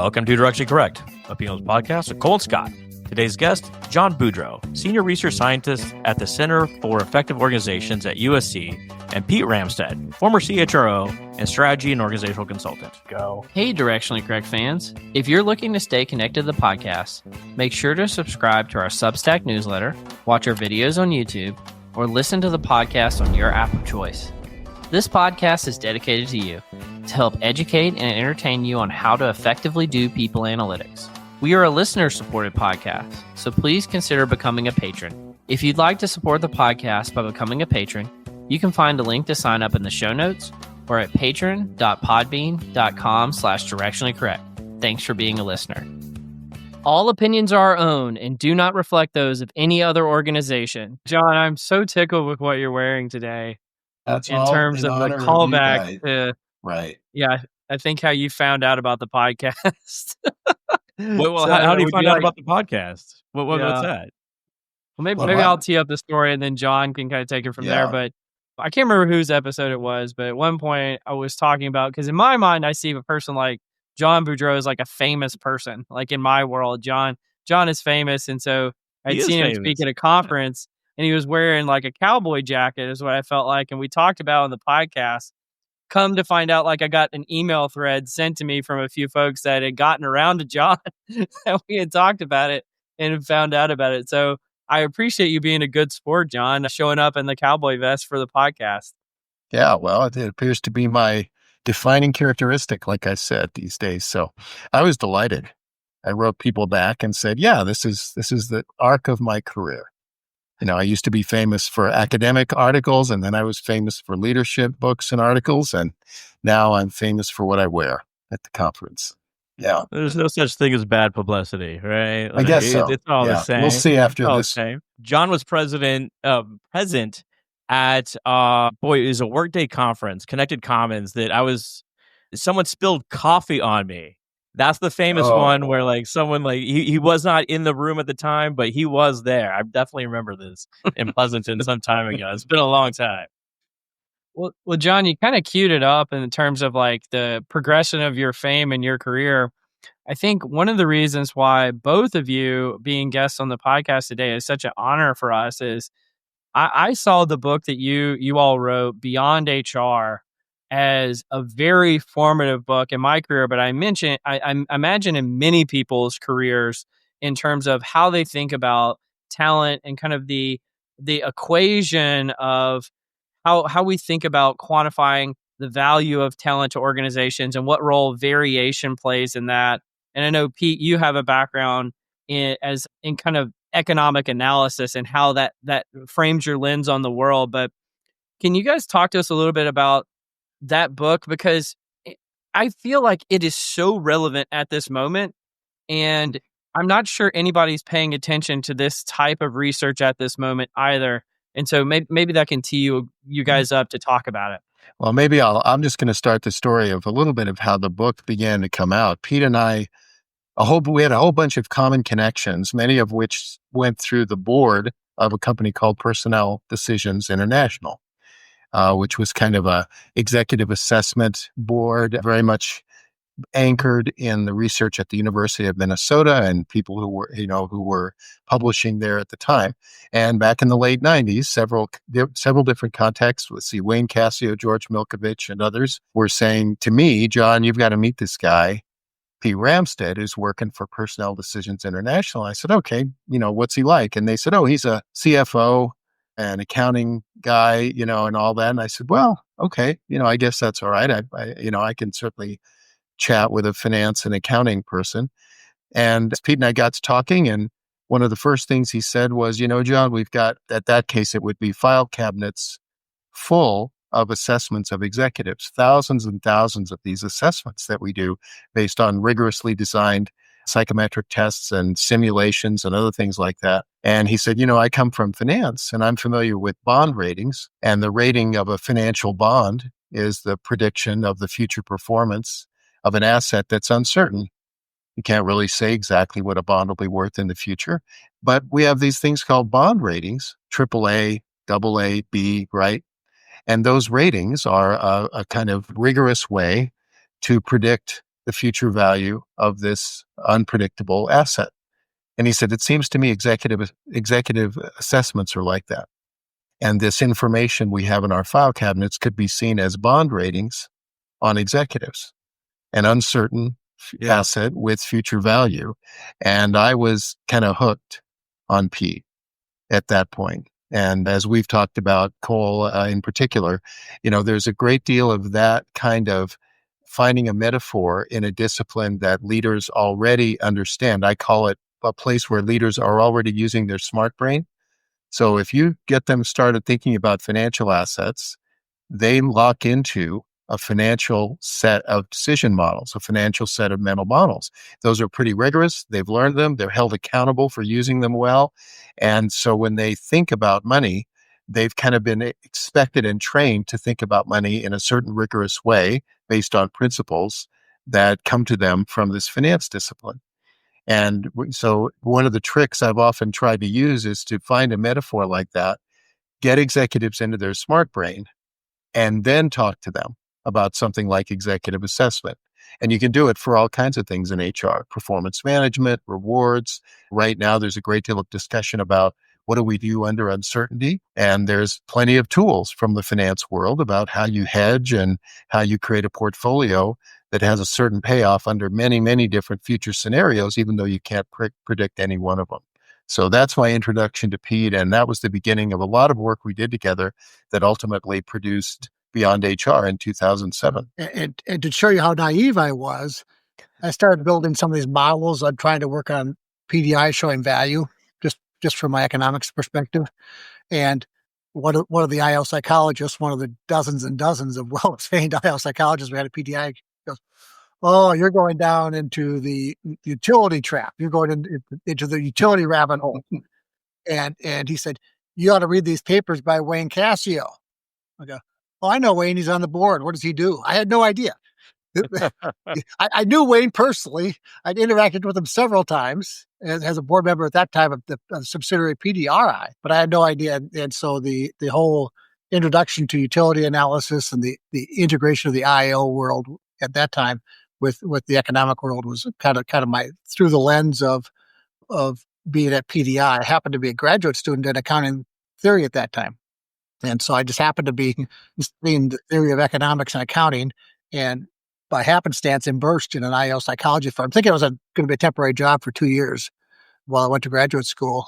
Welcome to Directionally Correct, a P&L's podcast with Cole and Scott. Today's guest, John Boudreau, Senior Research Scientist at the Center for Effective Organizations at USC, and Pete Ramstad, former CHRO and Strategy and Organizational Consultant. Go. Hey, Directionally Correct fans. If you're looking to stay connected to the podcast, make sure to subscribe to our Substack newsletter, watch our videos on YouTube, or listen to the podcast on your app of choice. This podcast is dedicated to you to help educate and entertain you on how to effectively do people analytics. We are a listener-supported podcast, so please consider becoming a patron. If you'd like to support the podcast by becoming a patron, you can find a link to sign up in the show notes or at patron.podbean.com/directionallycorrect. Thanks for being a listener. All opinions are our own and do not reflect those of any other organization. John, I'm so tickled with what you're wearing today. That's in terms of the callback to, right. Yeah, I think how you found out about the podcast. Well, how do you find out about the podcast? What's that? Well, maybe I'll tee up the story and then John can kind of take it from there. But I can't remember whose episode it was. But at one point I was talking about, because in my mind, I see a person like John Boudreau as like a famous person. Like in my world, John is famous. And so I'd seen him speak at a conference and he was wearing like a cowboy jacket is what I felt like. And we talked about on the podcast. Come to find out, like I got an email thread sent to me from a few folks that had gotten around to John and we had talked about it and found out about it. So I appreciate you being a good sport, John, showing up in the cowboy vest for the podcast. Yeah, well, it appears to be my defining characteristic, like I said, these days. So I was delighted. I wrote people back and said, yeah, this is the arc of my career. You know, I used to be famous for academic articles, and then I was famous for leadership books and articles, and now I'm famous for what I wear at the conference. Yeah. There's no such thing as bad publicity, right? I guess so. It's all the same. We'll see after this. John was present at, it was a Workday conference, Connected Commons, someone spilled coffee on me. That's the famous one where like someone like he was not in the room at the time, but he was there. I definitely remember this in Pleasanton some time ago. It's been a long time. Well, John, you kind of queued it up in terms of like the progression of your fame and your career. I think one of the reasons why both of you being guests on the podcast today is such an honor for us is I saw the book that you all wrote, Beyond HR, as a very formative book in my career, but I imagine in many people's careers in terms of how they think about talent and kind of the equation of how we think about quantifying the value of talent to organizations and what role variation plays in that. And I know, Pete, you have a background in kind of economic analysis and how that frames your lens on the world. But can you guys talk to us a little bit about that book, because I feel like it is so relevant at this moment, and I'm not sure anybody's paying attention to this type of research at this moment either. And so maybe that can tee you guys up to talk about it. Well, maybe I'm just going to start the story of a little bit of how the book began to come out. Pete and I, we had a whole bunch of common connections, many of which went through the board of a company called Personnel Decisions International. Which was kind of a executive assessment board, very much anchored in the research at the University of Minnesota and people who were publishing there at the time. And back in the late 90s, several different contexts, let's see, Wayne Cassio, George Milkovich, and others were saying to me, John, you've got to meet this guy, Pete Ramstad, who's working for Personnel Decisions International. I said, okay, what's he like? And they said, he's a CFO, an accounting guy, and all that. And I said, well, okay, I guess that's all right. I can certainly chat with a finance and accounting person. And Pete and I got to talking, and one of the first things he said was, John, we've got, at that case, it would be file cabinets full of assessments of executives, thousands and thousands of these assessments that we do based on rigorously designed psychometric tests and simulations and other things like that. And he said, I come from finance and I'm familiar with bond ratings, and the rating of a financial bond is the prediction of the future performance of an asset that's uncertain. You can't really say exactly what a bond will be worth in the future, but we have these things called bond ratings, AAA, AA, B, right? And those ratings are a kind of rigorous way to predict the future value of this unpredictable asset. And he said, it seems to me executive assessments are like that. And this information we have in our file cabinets could be seen as bond ratings on executives, an uncertain asset with future value. And I was kind of hooked on Pete at that point. And as we've talked about, Cole in particular, there's a great deal of that kind of finding a metaphor in a discipline that leaders already understand. I call it a place where leaders are already using their smart brain. So if you get them started thinking about financial assets, they lock into a financial set of decision models, a financial set of mental models. Those are pretty rigorous. They've learned them. They're held accountable for using them well. And so when they think about money, they've kind of been expected and trained to think about money in a certain rigorous way based on principles that come to them from this finance discipline. And so one of the tricks I've often tried to use is to find a metaphor like that, get executives into their smart brain, and then talk to them about something like executive assessment. And you can do it for all kinds of things in HR, performance management, rewards. Right now, there's a great deal of discussion about what do we do under uncertainty? And there's plenty of tools from the finance world about how you hedge and how you create a portfolio that has a certain payoff under many, many different future scenarios, even though you can't predict any one of them. So that's my introduction to Pete. And that was the beginning of a lot of work we did together that ultimately produced Beyond HR in 2007. And to show you how naive I was, I started building some of these models. I'm trying to work on PDI showing value, just from my economics perspective. And one of the IL psychologists, one of the dozens and dozens of well-trained IL psychologists we had at PDI, goes, "Oh, you're going down into the utility trap. You're going into the utility rabbit hole." And he said, "You ought to read these papers by Wayne Cassio." I go, "Oh, I know Wayne. He's on the board. What does he do?" I had no idea. I knew Wayne personally. I'd interacted with him several times as a board member at that time of the subsidiary PDRI, but I had no idea. And so the whole introduction to utility analysis and the integration of the IO world at that time with the economic world was kind of my through the lens of being at PDI. I happened to be a graduate student in accounting theory at that time. And so I just happened to be studying the theory of economics and accounting, and by happenstance immersed in an IO psychology firm, thinking it was going to be a temporary job for 2 years while I went to graduate school.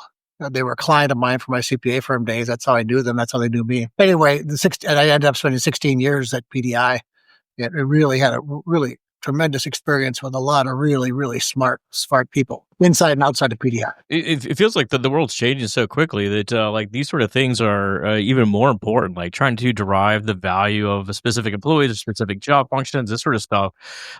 They were a client of mine from my CPA firm days. That's how I knew them. That's how they knew me. Anyway, and I ended up spending 16 years at PDI. It really had a really tremendous experience with a lot of really, really smart people inside and outside of PDI. It feels like the world's changing so quickly that like these sort of things are even more important, like trying to derive the value of a specific employee, a specific job functions, this sort of stuff.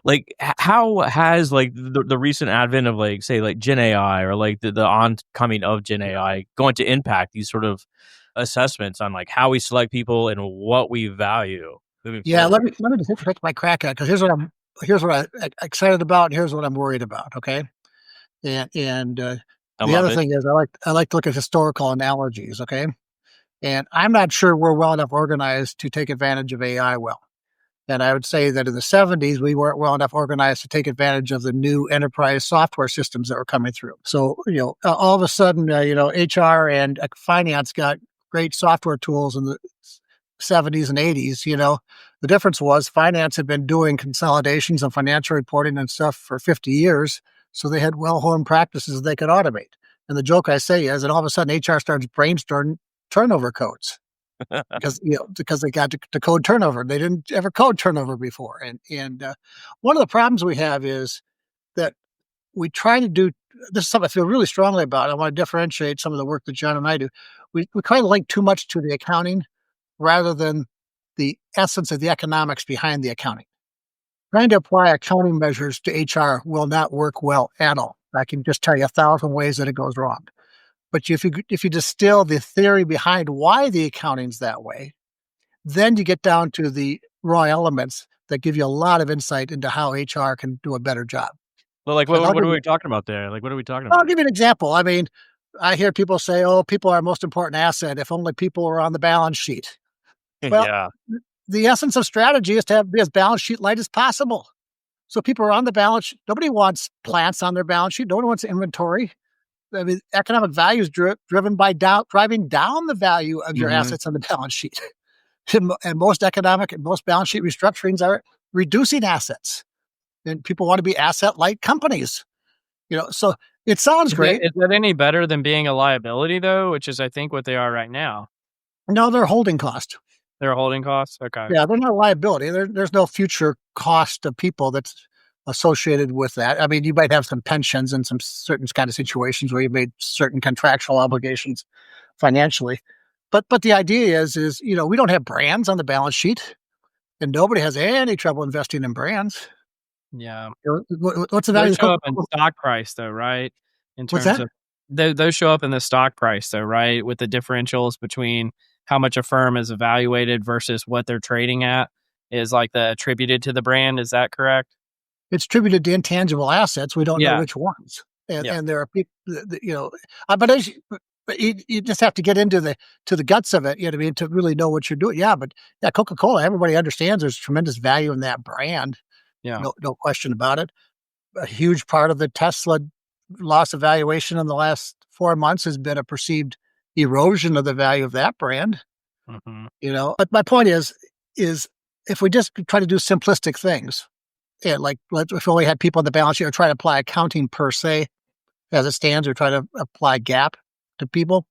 Like how has like the recent advent of like, say, like Gen AI or like the oncoming of Gen AI going to impact these sort of assessments on like how we select people and what we value? Yeah, let me just take my crack at it, because here's what I'm excited about, and here's what I'm worried about. Okay, and the other thing is I like to look at historical analogies. Okay, and I'm not sure we're well enough organized to take advantage of AI well. And I would say that in the 70s, we weren't well enough organized to take advantage of the new enterprise software systems that were coming through. So, all of a sudden, HR and finance got great software tools in the 70s and 80s. The difference was finance had been doing consolidations and financial reporting and stuff for 50 years. So they had well-honed practices they could automate. And the joke I say is that all of a sudden HR starts brainstorming turnover codes. because they got to code turnover. They didn't ever code turnover before. And one of the problems we have is that we try to do this is something I feel really strongly about. I want to differentiate some of the work that John and I do. We kind of link too much to the accounting rather than the essence of the economics behind the accounting. Trying to apply accounting measures to HR will not work well at all. I can just tell you 1,000 ways that it goes wrong. But if you distill the theory behind why the accounting's that way, then you get down to the raw elements that give you a lot of insight into how HR can do a better job. Well, like what are we talking about there? Like what are we talking about? I'll give you an example. I mean, I hear people say, "Oh, people are our most important asset. If only people were on the balance sheet." Well, yeah. The essence of strategy is to be as balance sheet light as possible. So people are on the balance sheet. Nobody wants plants on their balance sheet. Nobody wants inventory. I mean, economic value is driven by driving down the value of your assets on the balance sheet. And most economic and most balance sheet restructurings are reducing assets. And people want to be asset-light companies. So it sounds great. Is that any better than being a liability, though, which is, I think, what they are right now? No, they're holding cost. They're a holding cost? Okay. Yeah, they're not a liability. There's no future cost of people that's associated with that. I mean, you might have some pensions and some certain kind of situations where you made certain contractual obligations financially. But the idea is we don't have brands on the balance sheet, and nobody has any trouble investing in brands. Yeah. What's the value? Those show up in stock price, though, right? In terms What's that? of those show up in the stock price, though, right? With the differentials between how much a firm is evaluated versus what they're trading at is like attributed to the brand. Is that correct? It's attributed to intangible assets. We don't know which ones, and there are people, but you just have to get into the guts of it. You know what I mean, to really know what you're doing. Yeah, but Coca-Cola. Everybody understands there's tremendous value in that brand. Yeah, no question about it. A huge part of the Tesla loss of valuation in the last 4 months has been a perceived erosion of the value of that brand. But my point is if we just try to do simplistic things, if we only had people on the balance sheet or try to apply accounting per se as it stands, or try to apply GAAP to people,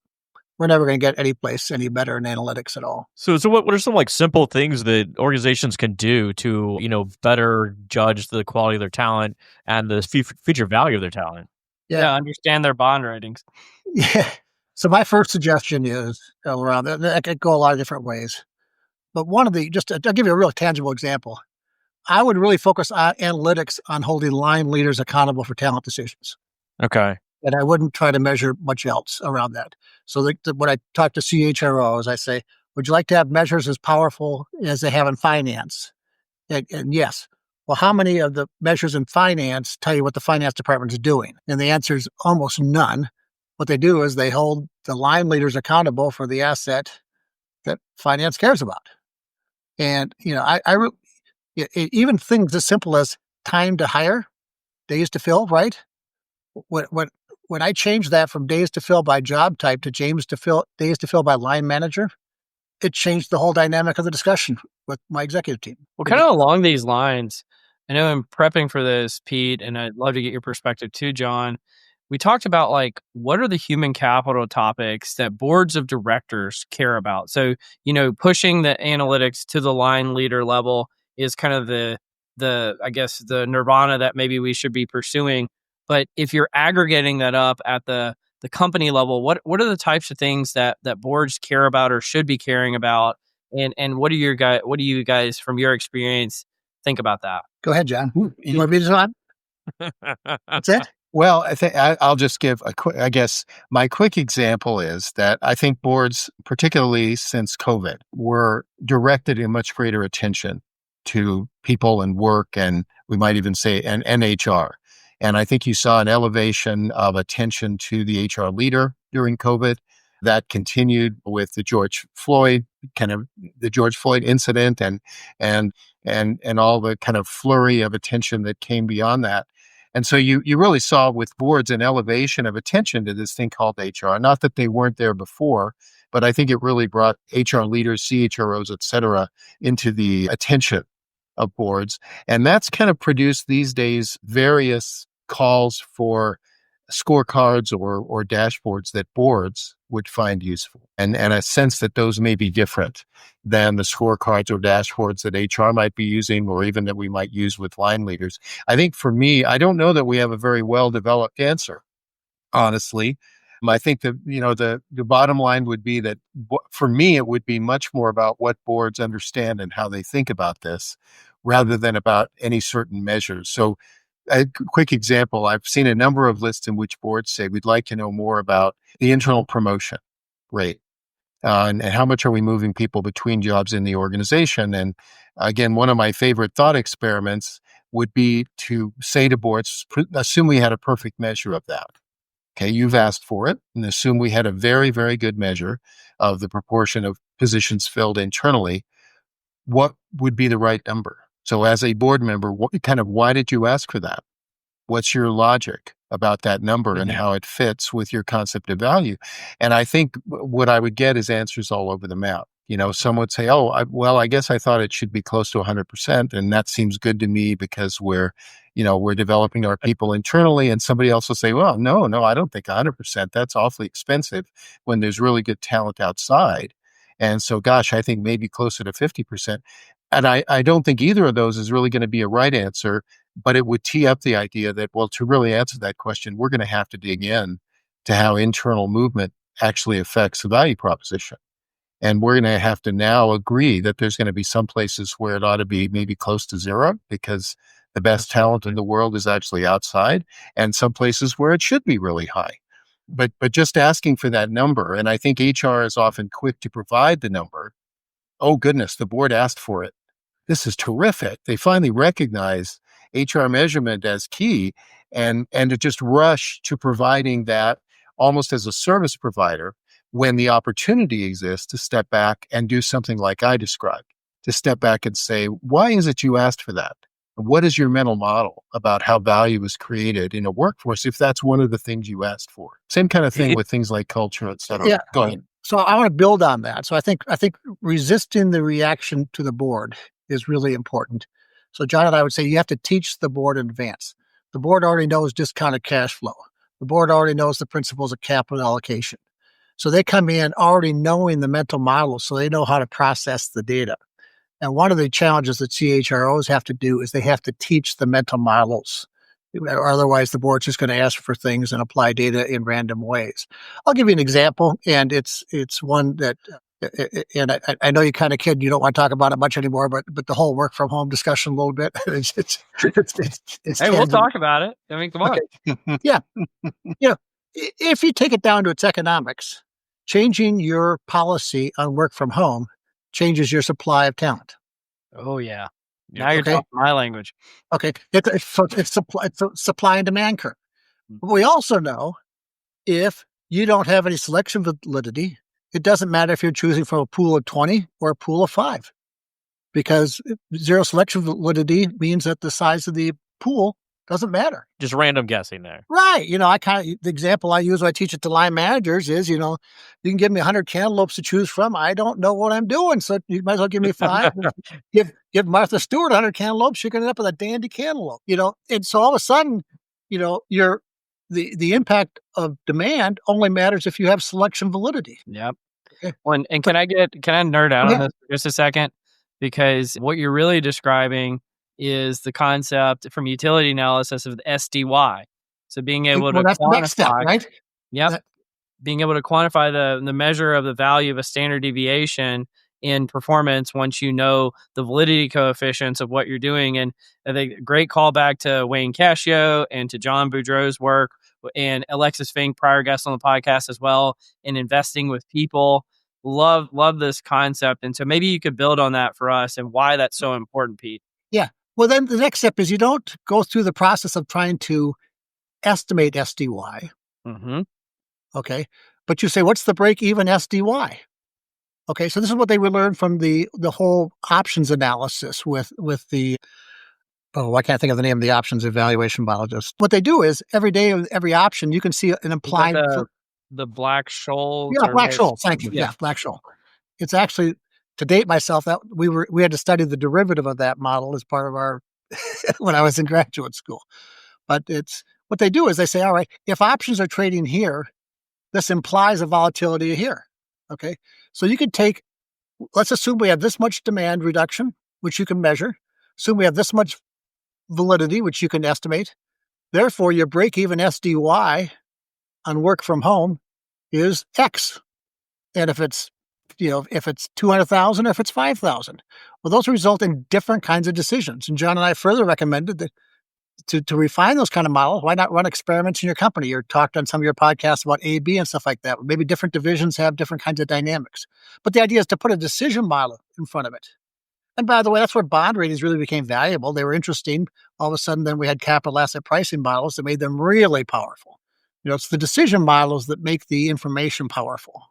we're never going to get any place any better in analytics at all. So what are some simple things that organizations can do to better judge the quality of their talent and the future value of their talent? Yeah, understand their bond ratings. Yeah. So my first suggestion is around that. It could go a lot of different ways, but one of I'll give you a real tangible example. I would really focus on analytics on holding line leaders accountable for talent decisions. Okay. And I wouldn't try to measure much else around that. So when I talk to CHROs, I say, would you like to have measures as powerful as they have in finance? And yes. Well, how many of the measures in finance tell you what the finance department is doing? And the answer is almost none. What they do is they hold the line leaders accountable for the asset that finance cares about. And, even things as simple as time to hire, days to fill, right? When I changed that from days to fill by job type to days to fill by line manager, it changed the whole dynamic of the discussion with my executive team. Well, kind of along these lines, I know I'm prepping for this, Pete, and I'd love to get your perspective too, John. We talked about what are the human capital topics that boards of directors care about? So, pushing the analytics to the line leader level is kind of the I guess the nirvana that maybe we should be pursuing. But if you're aggregating that up at the company level, what are the types of things that boards care about or should be caring about? And what do you guys from your experience think about that? Go ahead, John. You want me to talk? That's it? Well, I think I'll just give my quick example is that I think boards, particularly since COVID, were directed in much greater attention to people and work, and we might even say an HR. And I think you saw an elevation of attention to the HR leader during COVID. That continued with the George Floyd incident and all the kind of flurry of attention that came beyond that. And so you really saw with boards an elevation of attention to this thing called HR. Not that they weren't there before, but I think it really brought HR leaders, CHROs, et cetera, into the attention of boards. And that's kind of produced these days various calls for scorecards or dashboards that boards would find useful. And a sense that those may be different than the scorecards or dashboards that HR might be using, or even that we might use with line leaders. I think for me, I don't know that we have a very well-developed answer, honestly. I think that, the bottom line would be that for me, it would be much more about what boards understand and how they think about this rather than about any certain measures. So a quick example, I've seen a number of lists in which boards say we'd like to know more about the internal promotion rate and how much are we moving people between jobs in the organization. And again, one of my favorite thought experiments would be to say to boards, assume we had a perfect measure of that. Okay, you've asked for it, and assume we had a very, very good measure of the proportion of positions filled internally. What would be the right number? So as a board member, why did you ask for that? What's your logic about that number and how it fits with your concept of value? And I think what I would get is answers all over the map. Some would say, I guess I thought it should be close to 100%. And that seems good to me because we're developing our people internally. And somebody else will say, well, no, I don't think 100%. That's awfully expensive when there's really good talent outside. And so, gosh, I think maybe closer to 50%. And I don't think either of those is really going to be a right answer, but it would tee up the idea that, well, to really answer that question, we're going to have to dig in to how internal movement actually affects the value proposition. And we're going to have to now agree that there's going to be some places where it ought to be maybe close to zero because the best talent in the world is actually outside, and some places where it should be really high. But just asking for that number, and I think HR is often quick to provide the number. Oh, goodness, the board asked for it. This is terrific. They finally recognize HR measurement as key and to just rush to providing that almost as a service provider when the opportunity exists to step back and do something like I described, to step back and say, why is it you asked for that? What is your mental model about how value is created in a workforce if that's one of the things you asked for? Same kind of thing with things like culture, et cetera. Yeah. Go ahead. So I want to build on that. So I think resisting the reaction to the board is really important. So John and I would say you have to teach the board in advance. The board already knows discounted cash flow. The board already knows the principles of capital allocation. So they come in already knowing the mental model, so they know how to process the data. And one of the challenges that CHROs have to do is they have to teach the mental models. Otherwise, the board's just going to ask for things and apply data in random ways. I'll give you an example, and it's one that, and I know you kind of kid, you don't want to talk about it much anymore, but the whole work from home discussion a little bit. It's hey, we'll talk about it. I mean, come on. Okay. Yeah. If you take it down to its economics, changing your policy on work from home changes your supply of talent. Oh, yeah. Now you're talking my language. Okay. It's a supply and demand curve. But we also know if you don't have any selection validity, it doesn't matter if you're choosing from a pool of 20 or a pool of 5, because zero selection validity means that the size of the pool doesn't matter. Just random guessing there. Right. The example I use when I teach it to line managers is, you can give me 100 cantaloupes to choose from. I don't know what I'm doing. So you might as well give me 5. give Martha Stewart 100 cantaloupes. You're going to end up with a dandy cantaloupe, And so all of a sudden, the impact of demand only matters if you have selection validity. Yep. Okay. And can I nerd out on this for just a second? Because what you're really describing is the concept from utility analysis of the SDY. So being able to that's quantify, the next step, right? Yep. Being able to quantify the measure of the value of a standard deviation in performance once you know the validity coefficients of what you're doing. And I think great callback to Wayne Cascio and to John Boudreau's work and Alexis Fink, prior guest on the podcast as well, in investing with people. Love this concept. And so maybe you could build on that for us and why that's so important, Pete. Yeah. Well, then the next step is you don't go through the process of trying to estimate SDY. Mm-hmm. Okay. But you say, what's the break-even SDY? Okay. So this is what they would learn from the whole options analysis with the, I can't think of the name of the options evaluation biologist. What they do is every day, every option, you can see an implied. The Black-Scholes. Yeah, Black-Scholes. Thank you. Yeah, Black-Scholes. It's actually, to date myself, that we had to study the derivative of that model as part of our when I was in graduate school. But it's what they do is they say, all right, if options are trading here, this implies a volatility here. Okay, so you could take, let's assume we have this much demand reduction, which you can measure. Assume we have this much validity, which you can estimate. Therefore, your break-even SDY on work from home is X. And if it's 200,000 or if it's 5,000, well, those result in different kinds of decisions. And John and I further recommended that to refine those kind of models, why not run experiments in your company? You talked on some of your podcasts about A/B and stuff like that. Maybe different divisions have different kinds of dynamics. But the idea is to put a decision model in front of it. And by the way, that's where bond ratings really became valuable. They were interesting. All of a sudden, then we had capital asset pricing models that made them really powerful. It's the decision models that make the information powerful.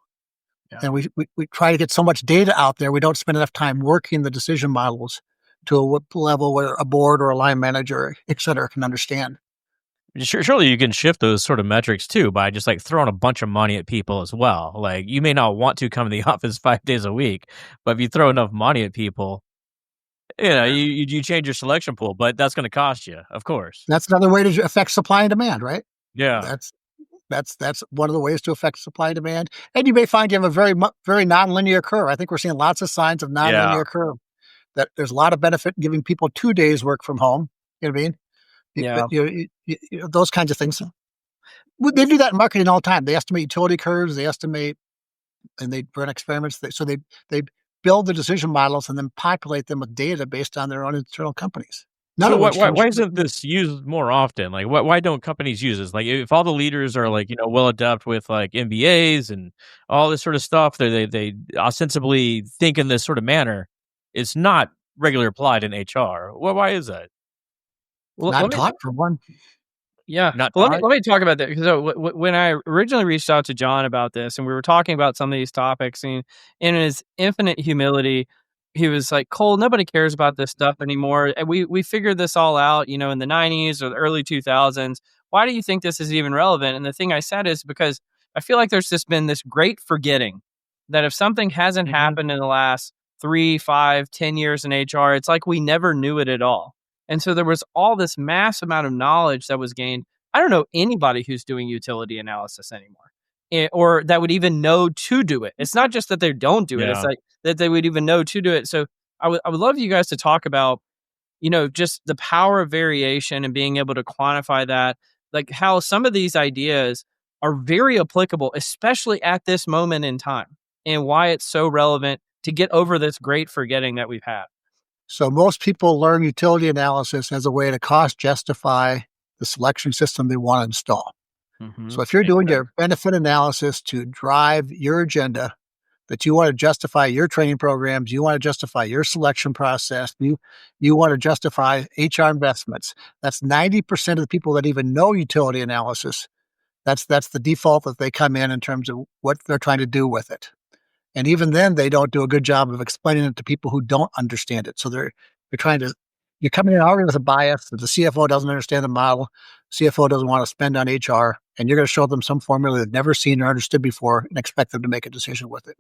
Yeah. And we try to get so much data out there, we don't spend enough time working the decision models to a level where a board or a line manager, et cetera, can understand. Surely you can shift those sort of metrics too by just like throwing a bunch of money at people as well. Like you may not want to come to the office 5 days a week, but if you throw enough money at people, you change your selection pool, but that's going to cost you, of course. That's another way to affect supply and demand, right? Yeah. That's one of the ways to affect supply and demand. And you may find you have a very nonlinear curve. I think we're seeing lots of signs of nonlinear curve. That there's a lot of benefit in giving people 2 days work from home. You know what I mean? Yeah. Those kinds of things. They do that in marketing all the time. They estimate utility curves. They estimate, and they run experiments. So they build the decision models and then populate them with data based on their own internal companies. So why isn't this used more often? Like, why don't companies use this? Like, if all the leaders are like, well adept with like MBAs and all this sort of stuff, they ostensibly think in this sort of manner, it's not regularly applied in HR. Well, why is that? Well, not taught for one. Yeah. Not Well, let me talk about that because when I originally reached out to John about this and we were talking about some of these topics, and in his infinite humility, he was like, "Cole, nobody cares about this stuff anymore. And we figured this all out, in the 90s or the early 2000s. Why do you think this is even relevant?" And the thing I said is because I feel like there's just been this great forgetting that if something hasn't happened in the last 3, 5, 10 years in HR, it's like we never knew it at all. And so there was all this mass amount of knowledge that was gained. I don't know anybody who's doing utility analysis anymore, or that would even know to do it. It's not just that they don't do it; it's like that they would even know to do it. So I would love you guys to talk about, just the power of variation and being able to quantify that, like how some of these ideas are very applicable, especially at this moment in time, and why it's so relevant to get over this great forgetting that we've had. So most people learn utility analysis as a way to cost justify the selection system they want to install. So if you're doing your benefit analysis to drive your agenda, that you want to justify your training programs, you want to justify your selection process, you want to justify HR investments, that's 90% of the people that even know utility analysis. That's the default that they come in terms of what they're trying to do with it. And even then, they don't do a good job of explaining it to people who don't understand it. So they're you're coming in already with a bias that the CFO doesn't understand the model, CFO doesn't want to spend on HR, and you're going to show them some formula they've never seen or understood before and expect them to make a decision with it.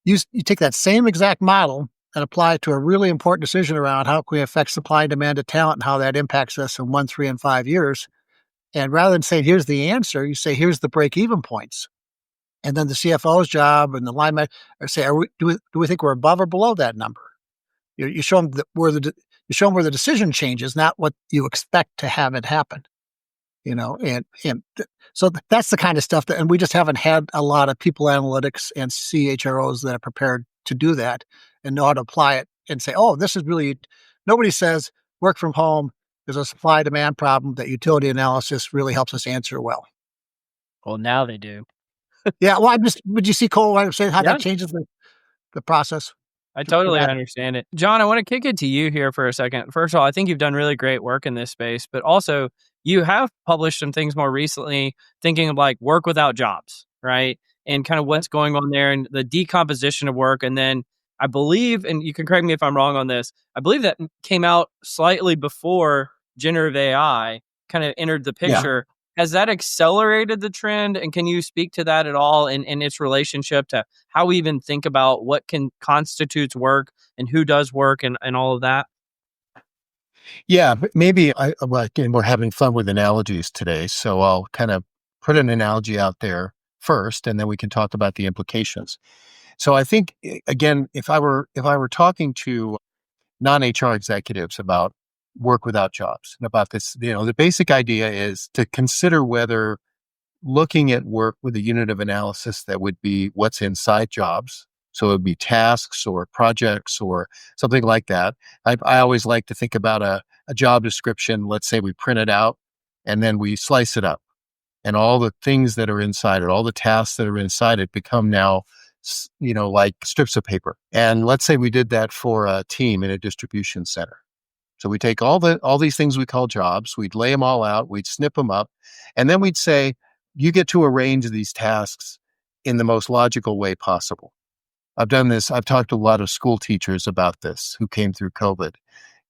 You take that same exact model and apply it to a really important decision around how can we affect supply and demand of talent and how that impacts us in 1, 3, and 5 years. And rather than saying, here's the answer, you say, here's the break-even points. And then the CFO's job and the line manager say, do we think we're above or below that number? You show them where the decision changes, not what you expect to have it happen. And so that's the kind of stuff and we just haven't had a lot of people analytics and CHROs that are prepared to do that and know how to apply it and say, oh, this is really, nobody says work from home is a supply demand problem that utility analysis really helps us answer well. Well, now they do. Yeah, well, would you see, Cole, what I'm saying, how that changes the process? I totally understand it. John, I want to kick it to you here for a second. First of all, I think you've done really great work in this space, but also you have published some things more recently thinking of like work without jobs, right? And kind of what's going on there and the decomposition of work. And then I believe, and you can correct me if I'm wrong on this, I believe that came out slightly before generative AI kind of entered the picture. Yeah. Has that accelerated the trend? And can you speak to that at all in its relationship to how we even think about what constitutes work and who does work and all of that? Yeah, maybe again, we're having fun with analogies today. So I'll kind of put an analogy out there first, and then we can talk about the implications. So I think, again, if I were talking to non-HR executives about work without jobs and about this, the basic idea is to consider whether looking at work with a unit of analysis that would be what's inside jobs. So it would be tasks or projects or something like that. I always like to think about a job description. Let's say we print it out and then we slice it up, and all the things that are inside it, all the tasks that are inside it become now, like strips of paper. And let's say we did that for a team in a distribution center. So we take all these things we call jobs, we'd lay them all out, we'd snip them up, and then we'd say, you get to arrange these tasks in the most logical way possible. I've done this. I've talked to a lot of school teachers about this who came through COVID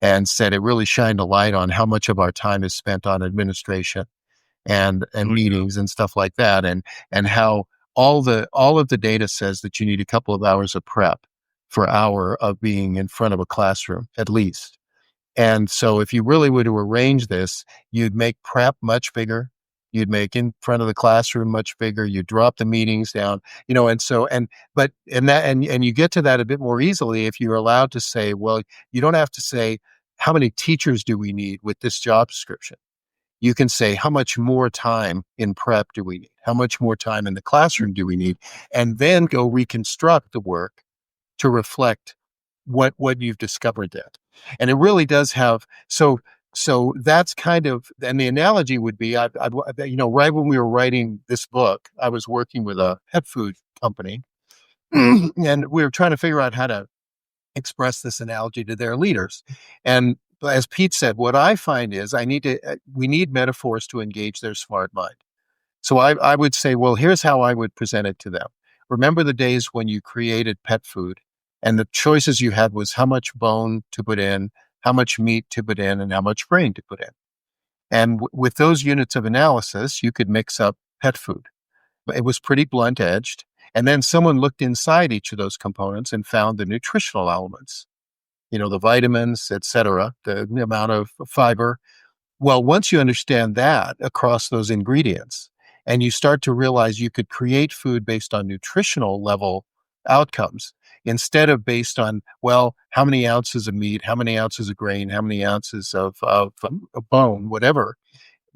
and said it really shined a light on how much of our time is spent on administration and meetings and stuff like that. And how all of the data says that you need a couple of hours of prep for an hour of being in front of a classroom, at least. And so if you really were to arrange this, you'd make prep much bigger. You'd make in front of the classroom much bigger. You drop the meetings down, and you get to that a bit more easily if you're allowed to say, well, you don't have to say, how many teachers do we need with this job description? You can say, how much more time in prep do we need? How much more time in the classroom do we need? And then go reconstruct the work to reflect what you've discovered that. And it really does have, so that's kind of, and the analogy would be, right when we were writing this book, I was working with a pet food company and we were trying to figure out how to express this analogy to their leaders. And as Pete said, what I find is we need metaphors to engage their smart mind. So I would say, well, here's how I would present it to them. Remember the days when you created pet food and the choices you had was how much bone to put in, how much meat to put in, and how much brain to put in. And with those units of analysis, you could mix up pet food. It was pretty blunt edged. And then someone looked inside each of those components and found the nutritional elements, the vitamins, et cetera, the amount of fiber. Well, once you understand that across those ingredients, and you start to realize you could create food based on nutritional level outcomes instead of based on, well, how many ounces of meat, how many ounces of grain, how many ounces of bone, whatever.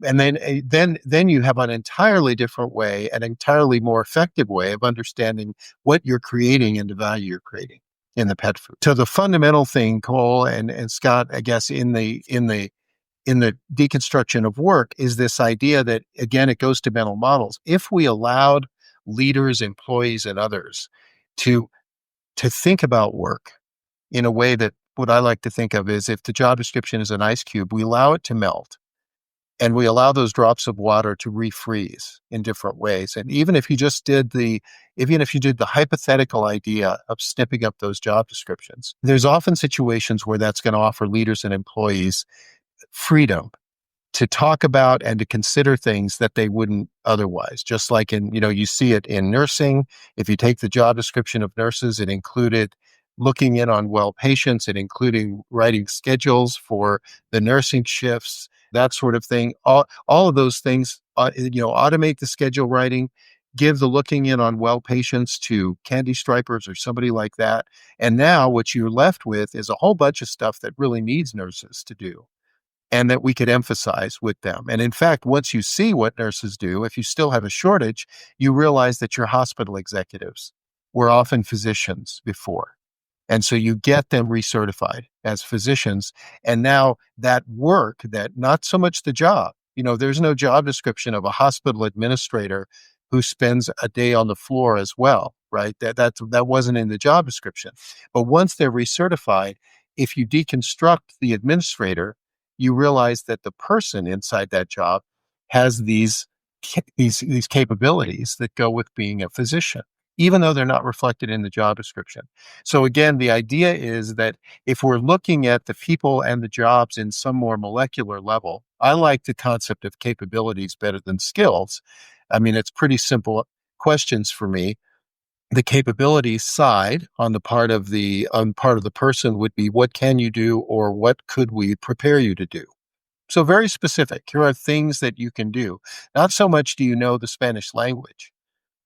And then you have an entirely different way, an entirely more effective way of understanding what you're creating and the value you're creating in the pet food. So the fundamental thing, Cole and Scott, I guess, in the deconstruction of work is this idea that, again, it goes to mental models. If we allowed leaders, employees, and others to think about work in a way that what I like to think of is, if the job description is an ice cube, we allow it to melt and we allow those drops of water to refreeze in different ways. And even if you did the hypothetical idea of snipping up those job descriptions, there's often situations where that's going to offer leaders and employees freedom to talk about and to consider things that they wouldn't otherwise. Just like you see it in nursing. If you take the job description of nurses, it included looking in on well patients, it including writing schedules for the nursing shifts, that sort of thing. All of those things, automate the schedule writing, give the looking in on well patients to candy stripers or somebody like that. And now what you're left with is a whole bunch of stuff that really needs nurses to do, and that we could emphasize with them. And in fact, once you see what nurses do, if you still have a shortage, you realize that your hospital executives were often physicians before. And so you get them recertified as physicians. And now that work, that not so much the job, there's no job description of a hospital administrator who spends a day on the floor as well, right? That wasn't in the job description. But once they're recertified, if you deconstruct the administrator, you realize that the person inside that job has these capabilities that go with being a physician, even though they're not reflected in the job description. So again, the idea is that if we're looking at the people and the jobs in some more molecular level, I like the concept of capabilities better than skills. I mean, it's pretty simple questions for me. The capabilities side on the part of the person would be, what can you do, or what could we prepare you to do? So very specific. Here are things that you can do. Not so much do you know the Spanish language,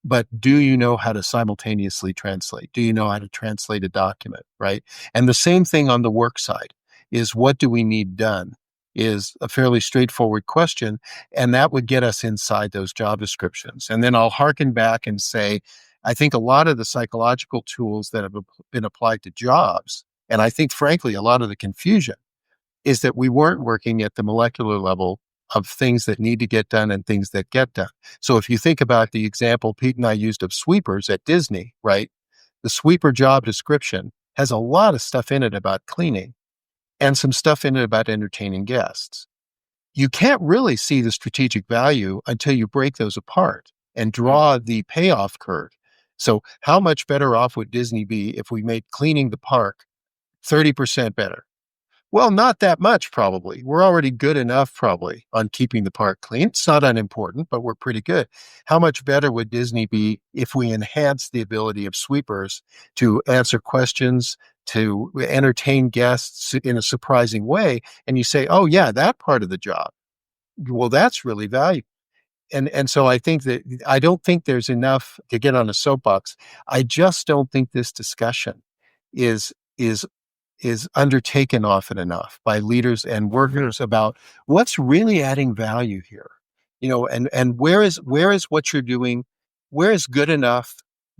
but do you know how to simultaneously translate? Do you know how to translate a document, right? And the same thing on the work side is, what do we need done? Is a fairly straightforward question, and that would get us inside those job descriptions. And then I'll harken back and say, I think a lot of the psychological tools that have been applied to jobs, and I think, frankly, a lot of the confusion is that we weren't working at the molecular level of things that need to get done and things that get done. So if you think about the example Pete and I used of sweepers at Disney, right? The sweeper job description has a lot of stuff in it about cleaning and some stuff in it about entertaining guests. You can't really see the strategic value until you break those apart and draw the payoff curve So how much better off would Disney be if we made cleaning the park 30% better? Well, not that much, probably. We're already good enough, probably, on keeping the park clean. It's not unimportant, but we're pretty good. How much better would Disney be if we enhanced the ability of sweepers to answer questions, to entertain guests in a surprising way? And you say, oh, yeah, that part of the job. Well, that's really valuable. And so I think that I don't think there's enough to get on a soapbox. I just don't think this discussion is is is undertaken often enough by leaders and workers about what's really adding value here. And where is what you're doing, where is good enough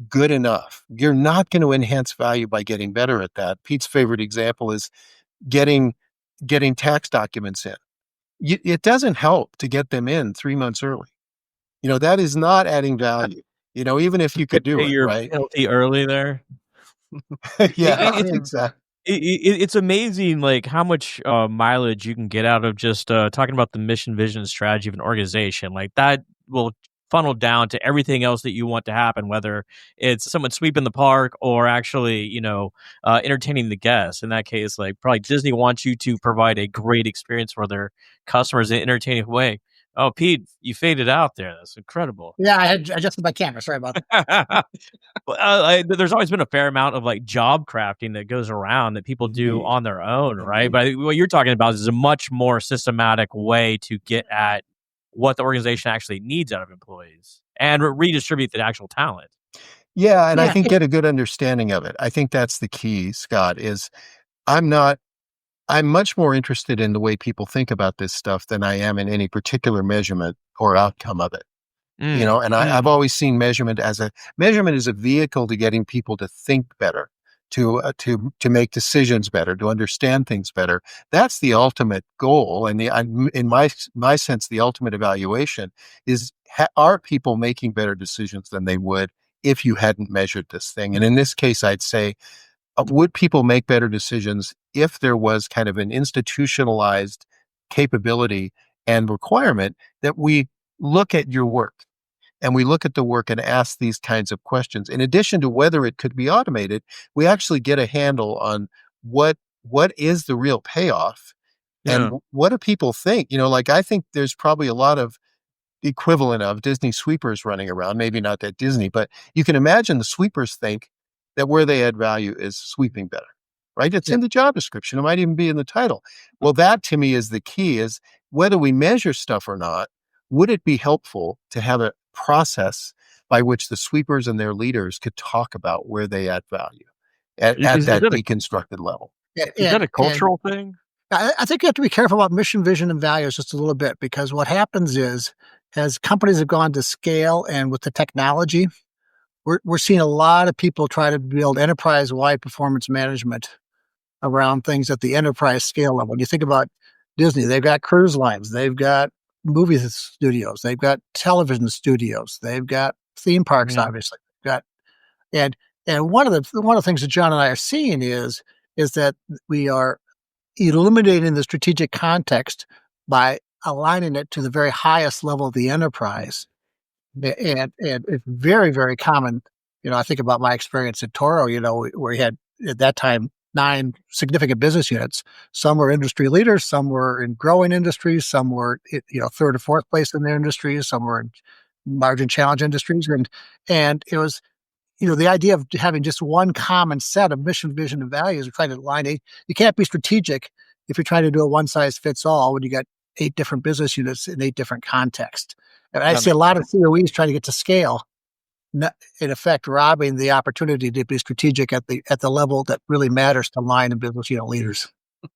good enough? You're not going to enhance value by getting better at that. Pete's favorite example is getting tax documents in. It doesn't help to get them in 3 months early. That is not adding value. Even if you could do it, your right? penalty early there. Yeah, It's exactly. it's amazing, like how much mileage you can get out of just talking about the mission, vision, and strategy of an organization. Like that will funnel down to everything else that you want to happen, whether it's someone sweeping the park or actually, entertaining the guests. In that case, like probably Disney wants you to provide a great experience for their customers in an entertaining way. Oh, Pete, you faded out there. That's incredible. Yeah, I had adjusted my camera. Sorry about that. Well, there's always been a fair amount of like job crafting that goes around that people do on their own, right? But what you're talking about is a much more systematic way to get at what the organization actually needs out of employees and redistribute the actual talent. Yeah, and I think get a good understanding of it. I think that's the key, Scott, is I'm much more interested in the way people think about this stuff than I am in any particular measurement or outcome of it. And I've always seen measurement as a vehicle to getting people to think better, to make decisions better, to understand things better. That's the ultimate goal. And in my sense, the ultimate evaluation is, are people making better decisions than they would if you hadn't measured this thing? And in this case, I'd say, would people make better decisions if there was kind of an institutionalized capability and requirement that we look at your work and we look at the work and ask these kinds of questions? In addition to whether it could be automated, we actually get a handle on what is the real payoff and what do people think? Like I think there's probably a lot of equivalent of Disney sweepers running around, maybe not at Disney, but you can imagine the sweepers think that where they add value is sweeping better, right? It's in the job description. It might even be in the title. Well, that to me is the key, is whether we measure stuff or not, would it be helpful to have a process by which the sweepers and their leaders could talk about where they add value at that deconstructed level? Is that a cultural thing? I think you have to be careful about mission, vision, and values just a little bit, because what happens is, as companies have gone to scale and with the technology, we're seeing a lot of people try to build enterprise-wide performance management around things at the enterprise scale level. When you think about Disney, they've got cruise lines, they've got movie studios, they've got television studios, they've got theme parks, obviously. And one of the things that John and I are seeing is that we are eliminating the strategic context by aligning it to the very highest level of the enterprise. And it's very, very common. I think about my experience at Toro, where we had at that time 9 significant business units. Some were industry leaders, some were in growing industries, some were, third or fourth place in their industries, some were in margin challenge industries. And it was, the idea of having just one common set of mission, vision, and values, trying to align it. You can't be strategic if you're trying to do a one size fits all when you got 8 different business units in 8 different contexts. And I see a lot of COEs trying to get to scale, in effect, robbing the opportunity to be strategic at the level that really matters to line and business unit leaders.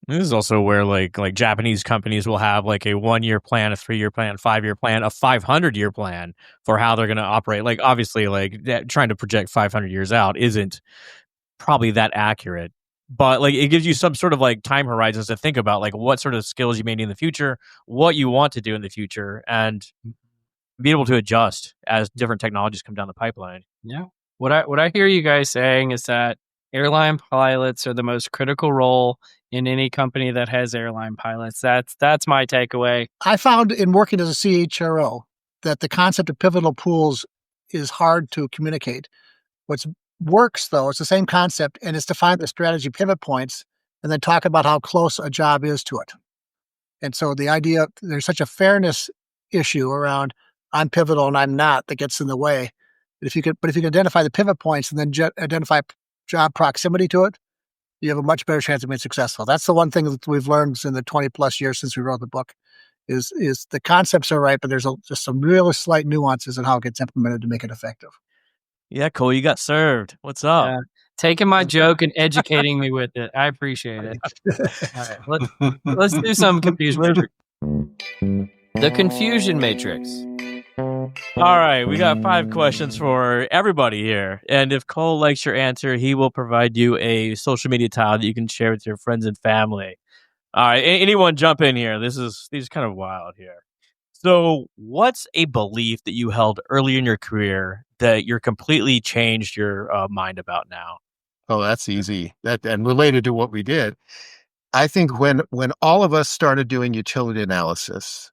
This is also where like Japanese companies will have like a 1-year plan, a 3-year plan, 5-year plan, a 500-year plan for how they're going to operate. Like obviously, like trying to project 500 years out isn't probably that accurate, but like it gives you some sort of like time horizons to think about, like what sort of skills you may need in the future, what you want to do in the future, and be able to adjust as different technologies come down the pipeline. Yeah. What I hear you guys saying is that airline pilots are the most critical role in any company that has airline pilots. That's my takeaway. I found in working as a CHRO that the concept of pivotal pools is hard to communicate. What works, though, it's the same concept, and it's to find the strategy pivot points and then talk about how close a job is to it. And so the idea, there's such a fairness issue around I'm pivotal and I'm not that gets in the way. But if you can identify the pivot points and then identify job proximity to it, you have a much better chance of being successful. That's the one thing that we've learned in the 20 plus years since we wrote the book is the concepts are right, but there's just some really slight nuances in how it gets implemented to make it effective. Yeah, Cole, you got served. What's up? Yeah. Taking my joke and educating me with it. I appreciate it. All right, let's do some confusion matrix. The confusion matrix. All right, we got 5 questions for everybody here. And if Cole likes your answer, he will provide you a social media tile that you can share with your friends and family. All right, anyone jump in here. These are kind of wild here. So what's a belief that you held early in your career that you're completely changed your mind about now? Oh, that's easy. And related to what we did. I think when all of us started doing utility analysis,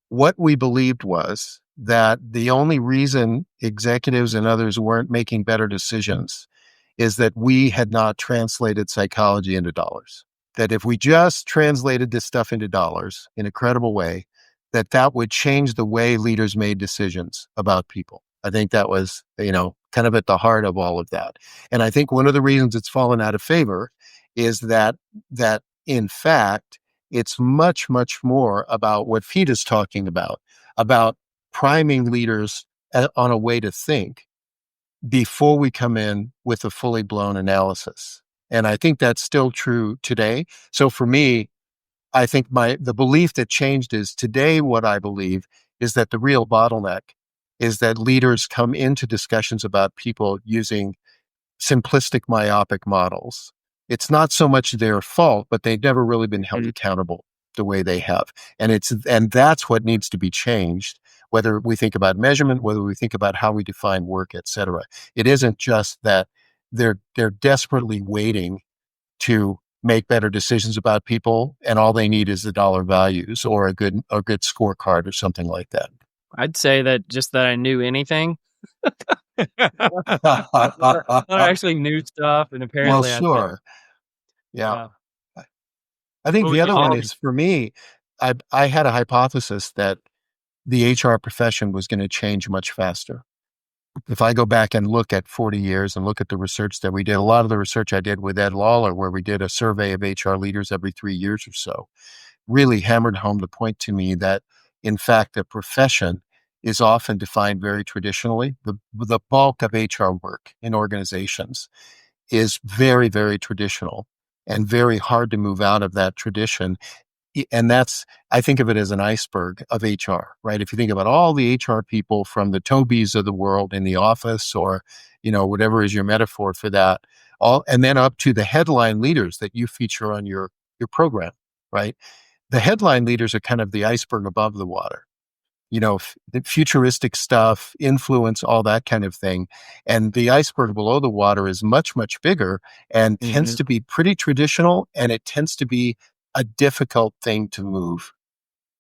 what we believed was that the only reason executives and others weren't making better decisions is that we had not translated psychology into dollars. That if we just translated this stuff into dollars in a credible way, that would change the way leaders made decisions about people. I think that was, kind of at the heart of all of that. And I think one of the reasons it's fallen out of favor is that in fact, it's much, much more about what Pete is talking about priming leaders on a way to think before we come in with a fully blown analysis. And I think that's still true today. So for me, I think the belief that changed is today what I believe is that the real bottleneck is that leaders come into discussions about people using simplistic, myopic models. It's not so much their fault, but they've never really been held accountable the way they have. And that's what needs to be changed, whether we think about measurement, whether we think about how we define work, et cetera. It isn't just that they're desperately waiting to make better decisions about people, and all they need is the dollar values or a good scorecard or something like that. I'd say that just that I knew anything. I actually knew stuff, and apparently, well, sure, yeah. I think the other one is, for me, I had a hypothesis that the HR profession was going to change much faster. If I go back and look at 40 years and look at the research that we did, a lot of the research I did with Ed Lawler, where we did a survey of HR leaders every 3 years or so, really hammered home the point to me that, in fact, the profession is often defined very traditionally. The bulk of HR work in organizations is very, very traditional and very hard to move out of that tradition. And I think of it as an iceberg of HR, right? If you think about all the HR people from the Tobys of the world in the office, or, whatever is your metaphor for that, and then up to the headline leaders that you feature on your program, right? The headline leaders are kind of the iceberg above the water, the futuristic stuff, influence, all that kind of thing. And the iceberg below the water is much, much bigger and tends to be pretty traditional, and it tends to be a difficult thing to move.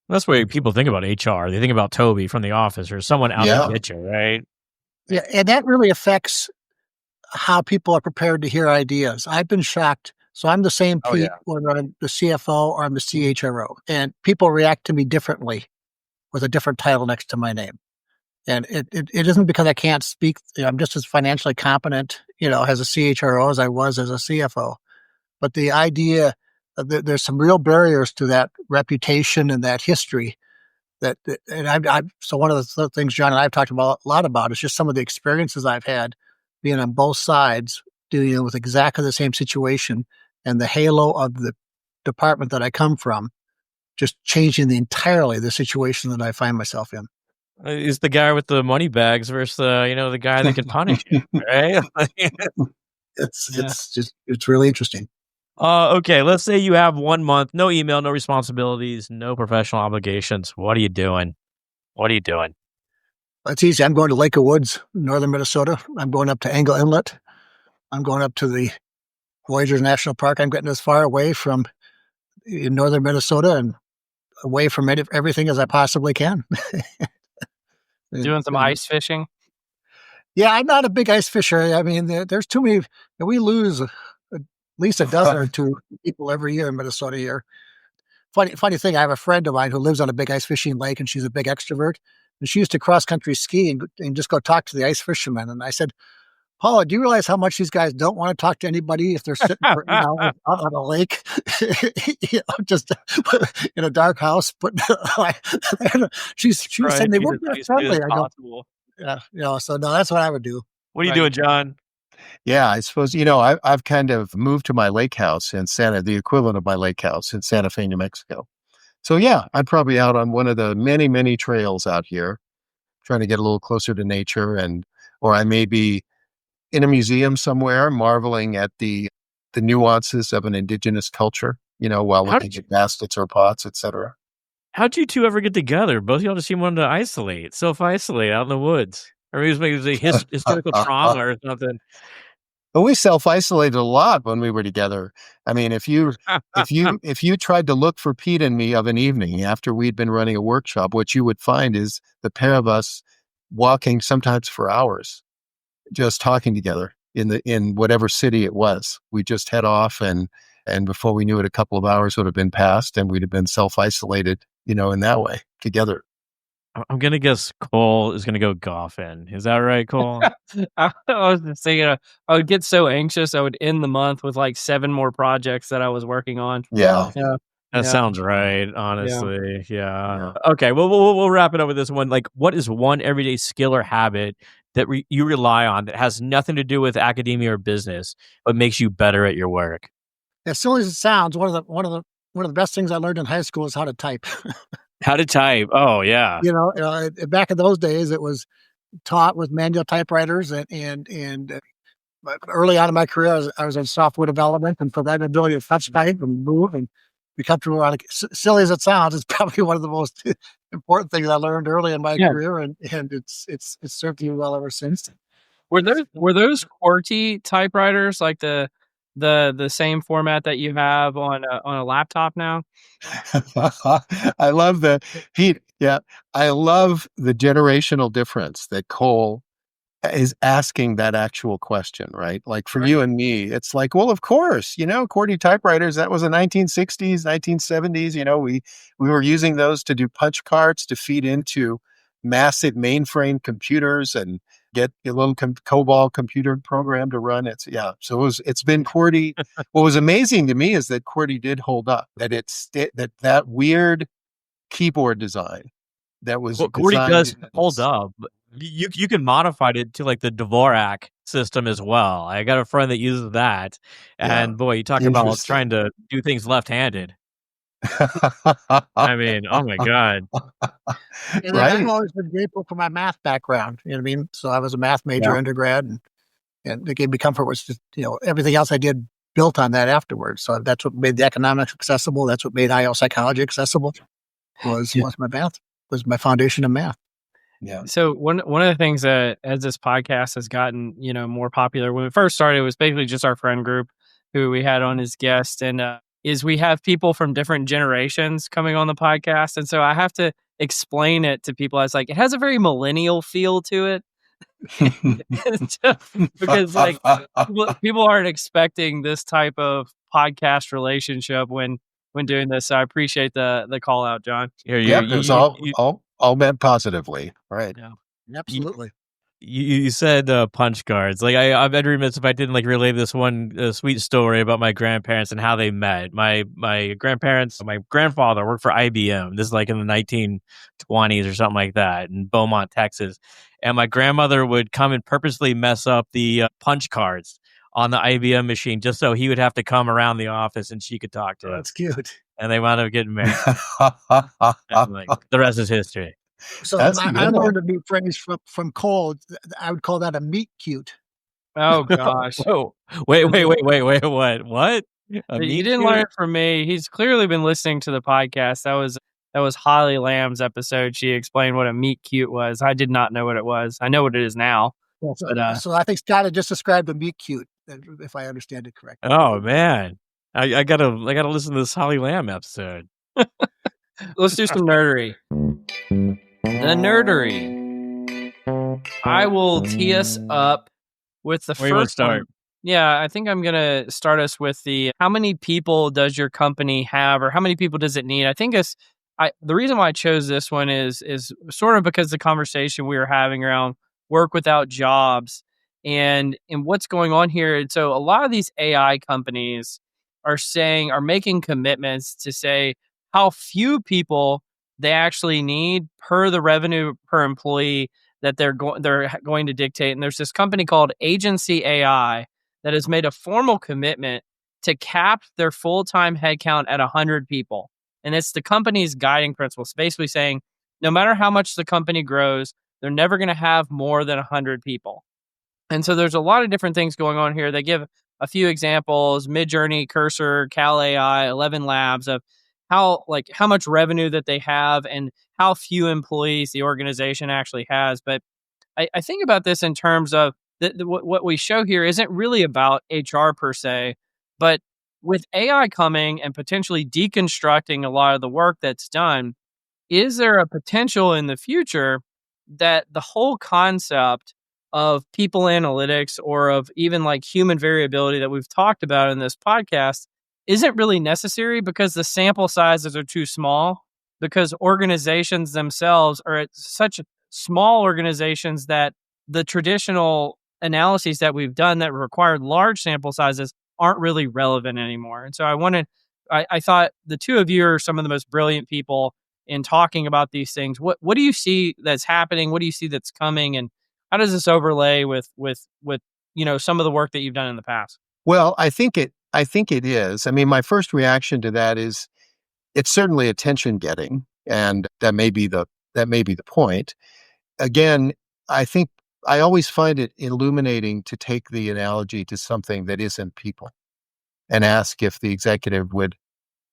That's why people think about HR. They think about Toby from The Office or someone out to get you, right? Yeah, and that really affects how people are prepared to hear ideas. I've been shocked. So I'm the same Pete, whether I'm the CFO or I'm the CHRO, and people react to me differently with a different title next to my name. And it isn't because I can't speak. I'm just as financially competent, as a CHRO as I was as a CFO. But the idea there's some real barriers to that reputation and that history. So one of the things John and I have talked about a lot about is just some of the experiences I've had being on both sides, dealing with exactly the same situation, and the halo of the department that I come from, just changing entirely the situation that I find myself in. Is the guy with the money bags versus the guy that can punish you, right? It's really interesting. Okay, let's say you have 1 month, no email, no responsibilities, no professional obligations. What are you doing? It's easy. I'm going to Lake of Woods, northern Minnesota. I'm going up to Angle Inlet. I'm going up to the Voyageurs National Park. I'm getting as far away from in northern Minnesota and away from everything as I possibly can. Doing some ice fishing? Yeah, I'm not a big ice fisher. I mean, there's too many. We lose at least a dozen or two people every year in Minnesota here. Funny thing, I have a friend of mine who lives on a big ice fishing lake, and she's a big extrovert. And she used to cross country ski and just go talk to the ice fishermen. And I said, Paula, do you realize how much these guys don't want to talk to anybody if they're sitting for out on a lake, just in a dark house? But she's saying they weren't very friendly. I go, yeah, so no, that's what I would do. What are you doing, John? Yeah, I suppose, I've kind of moved to my lake house in the equivalent of my lake house in Santa Fe, New Mexico. So yeah, I'm probably out on one of the many, many trails out here, trying to get a little closer to nature, or I may be in a museum somewhere, marveling at the nuances of an indigenous culture, while looking at baskets or pots, etc. How'd you two ever get together? Both of y'all just seem wanted to self-isolate out in the woods. Or maybe it was a historical trauma or something. But we self-isolated a lot when we were together. I mean, if you tried to look for Pete and me of an evening after we'd been running a workshop, what you would find is the pair of us walking sometimes for hours, just talking together in whatever city it was. We just head off, and before we knew it, a couple of hours would have been passed, and we'd have been self-isolated, in that way together. I'm going to guess Cole is going to go golfing. Is that right, Cole? I was just thinking, I would get so anxious. I would end the month with like 7 more projects that I was working on. Yeah. That sounds right, honestly. Yeah. Okay, well, we'll wrap it up with this one. Like, what is one everyday skill or habit that you rely on that has nothing to do with academia or business, but makes you better at your work? As silly as it sounds, one of the best things I learned in high school is how to type. How to type? Oh, yeah. Back in those days, it was taught with manual typewriters, and early on in my career, I was in software development, and for that ability to touch type and move and be comfortable around it, silly as it sounds, it's probably one of the most important things I learned early in my career, and it's served me well ever since. Were those QWERTY typewriters like the same format that you have on a laptop now? I love Pete. Yeah, I love the generational difference that Cole is asking that actual question, right? Like for you and me, it's like, well, of course, QWERTY typewriters, that was the 1960s, 1970s. We were using those to do punch cards to feed into massive mainframe computers and get a little COBOL computer program to run. So it's been QWERTY. What was amazing to me is that QWERTY did hold up, that weird keyboard design that was QWERTY does hold up. You can modify it to like the Dvorak system as well. I got a friend that uses that, and boy, you talk about trying to do things left-handed. I mean, oh my God. And I've always been grateful for my math background. You know what I mean? So I was a math major undergrad, and it gave me comfort. Was just everything else I did built on that afterwards. So that's what made the economics accessible. That's what made IO psychology accessible. Was my math, was my foundation of math. Yeah. So one of the things that as this podcast has gotten more popular, when it first started, it was basically just our friend group who we had on as guests, and is we have people from different generations coming on the podcast, and so I have to explain it to people as like it has a very millennial feel to it. Because like people aren't expecting this type of podcast relationship when doing this. So I appreciate the call out, John. It was all meant positively, right? Yeah, absolutely. You said punch cards. Like I'd be remiss if I didn't like relay this one sweet story about my grandparents and how they met. My grandparents, my grandfather worked for IBM. This is like in the 1920s or something like that in Beaumont, Texas. And my grandmother would come and purposely mess up the punch cards on the IBM machine just so he would have to come around the office and she could talk to him. That's cute. And they wound up getting married. Like, the rest is history. So I learned a new phrase from Cole. I would call that a meet cute. Oh gosh! Whoa. Wait! What? You didn't learn it from me. He's clearly been listening to the podcast. That was Holly Lamb's episode. She explained what a meet cute was. I did not know what it was. I know what it is now. Yeah, so I think Scott had just described a meet cute, if I understand it correctly. Oh man, I gotta listen to this Holly Lamb episode. Let's do some nerdery. The nerdery. I will tee us up with the Where you want to first one. start? Yeah, I think I'm going to start us with how many people does your company have, or how many people does it need? I think the reason why I chose this one is sort of because the conversation we were having around work without jobs and what's going on here. And so a lot of these AI companies are making commitments to say how few people they actually need per the revenue per employee that they're going to dictate. And there's this company called Agency AI that has made a formal commitment to cap their full-time headcount at 100 people. And it's the company's guiding principles, basically saying no matter how much the company grows, they're never going to have more than 100 people. And so there's a lot of different things going on here. They give a few examples: Midjourney, Cursor, Cal AI, 11 Labs, of how much revenue that they have and how few employees the organization actually has. But I think about this in terms of what we show here isn't really about HR per se, but with AI coming and potentially deconstructing a lot of the work that's done, is there a potential in the future that the whole concept of people analytics or of even like human variability that we've talked about in this podcast isn't really necessary because the sample sizes are too small, because organizations themselves are at such small organizations that the traditional analyses that we've done that required large sample sizes aren't really relevant anymore. And so I thought the two of you are some of the most brilliant people in talking about these things. What do you see that's happening? What do you see that's coming? And how does this overlay with some of the work that you've done in the past? Well, I think it is. I mean, my first reaction to that is it's certainly attention getting, and that may be the point. Again, I think I always find it illuminating to take the analogy to something that isn't people and ask if the executive would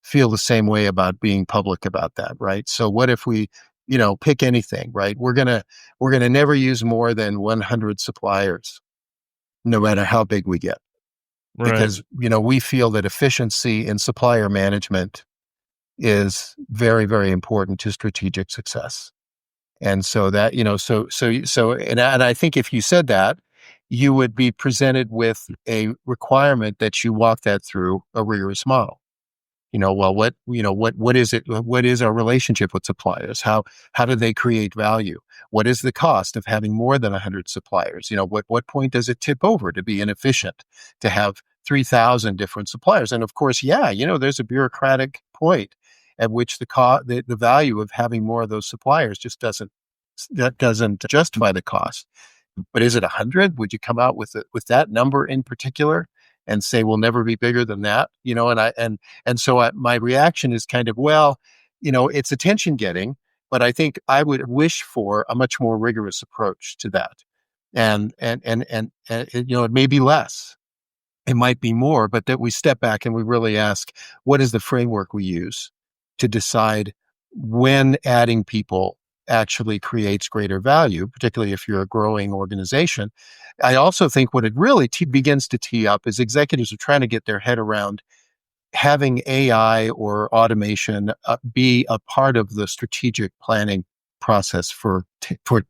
feel the same way about being public about that, right? So what if we, pick anything, right? We're going to never use more than 100 suppliers, no matter how big we get. Right. Because, we feel that efficiency in supplier management is very, very important to strategic success. And so that, and I think if you said that, you would be presented with a requirement that you walk that through a rigorous model. What is it? What is our relationship with suppliers? How do they create value? What is the cost of having more than 100 suppliers? What point does it tip over to be inefficient to have 3,000 different suppliers? And of course, there's a bureaucratic point at which the value of having more of those suppliers just doesn't justify the cost. But is it 100? Would you come out with that number in particular and say we'll never be bigger than that? So my reaction is kind of, it's attention getting, but I think I would wish for a much more rigorous approach to that. And it may be less. It might be more, but that we step back and we really ask, what is the framework we use to decide when adding people actually creates greater value, particularly if you're a growing organization. I also think what it really begins to tee up is executives are trying to get their head around having AI or automation be a part of the strategic planning process for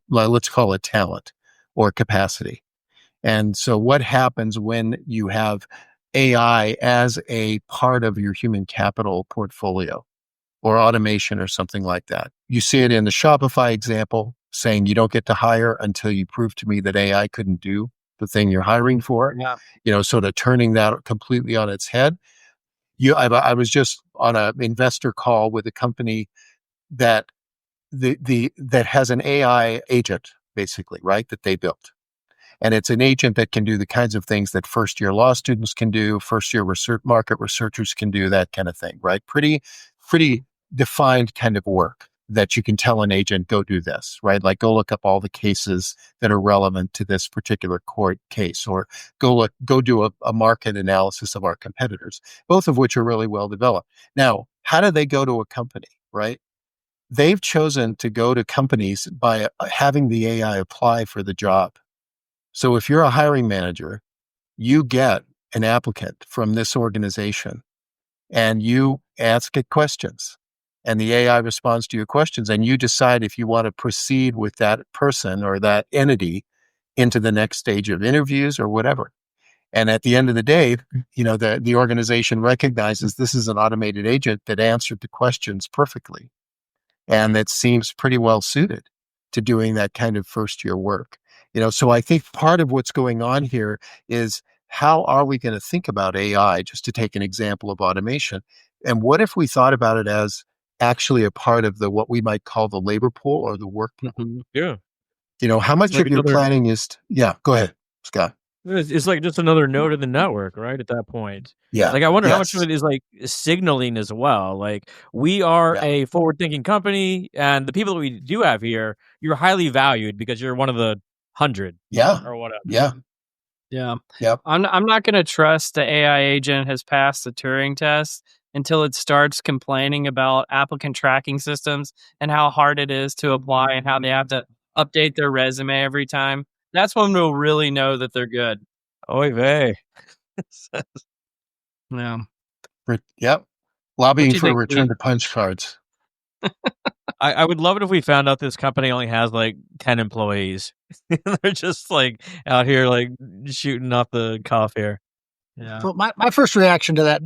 let's call it talent or capacity. And so what happens when you have AI as a part of your human capital portfolio or automation or something like that? You see it in the Shopify example, saying you don't get to hire until you prove to me that AI couldn't do the thing you're hiring for. Yeah. Sort of turning that completely on its head. I was just on an investor call with a company that that has an AI agent, basically, right, that they built. And it's an agent that can do the kinds of things that first-year law students can do, first-year market researchers can do, that kind of thing, right? Pretty defined kind of work that you can tell an agent, go do this, right? Like go look up all the cases that are relevant to this particular court case, or go do a market analysis of our competitors, both of which are really well developed. Now, how do they go to a company, right? They've chosen to go to companies by having the AI apply for the job. So if you're a hiring manager, you get an applicant from this organization and you ask it questions. and the AI responds to your questions, and you decide if you want to proceed with that person or that entity into the next stage of interviews or whatever. And at the end of the day, the organization recognizes this is an automated agent that answered the questions perfectly, and that seems pretty well suited to doing that kind of first year work. So I think part of what's going on here is, how are we going to think about AI, just to take an example of automation? And what if we thought about it as actually a part of what we might call the labor pool or the work pool? Yeah. How much of your planning is, go ahead, Scott. It's like just another node in the network, right? At that point. Yeah. Like, I wonder how much of it is like signaling as well. Like, we are a forward-thinking company, and the people that we do have here, you're highly valued because you're one of the 100. Yeah. Or whatever. Yeah. Yep. I'm not going to trust the AI agent has passed the Turing test until it starts complaining about applicant tracking systems and how hard it is to apply and how they have to update their resume every time. That's when we'll really know that they're good. Oy vey. Yeah. Yep. Lobbying for return to punch cards. I would love it if we found out this company only has like 10 employees. They're just like out here like shooting off the cuff here. Yeah. So my first reaction to that,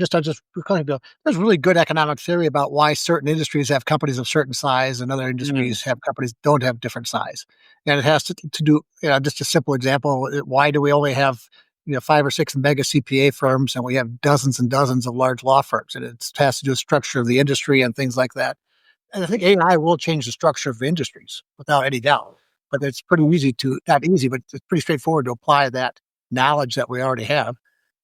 there's really good economic theory about why certain industries have companies of certain size and other industries have companies don't have different size. And it has to do, just a simple example. Why do we only have 5 or 6 mega CPA firms and we have dozens and dozens of large law firms? And it has to do with structure of the industry and things like that. And I think AI will change the structure of industries without any doubt. But it's pretty easy not easy, but it's pretty straightforward to apply that knowledge that we already have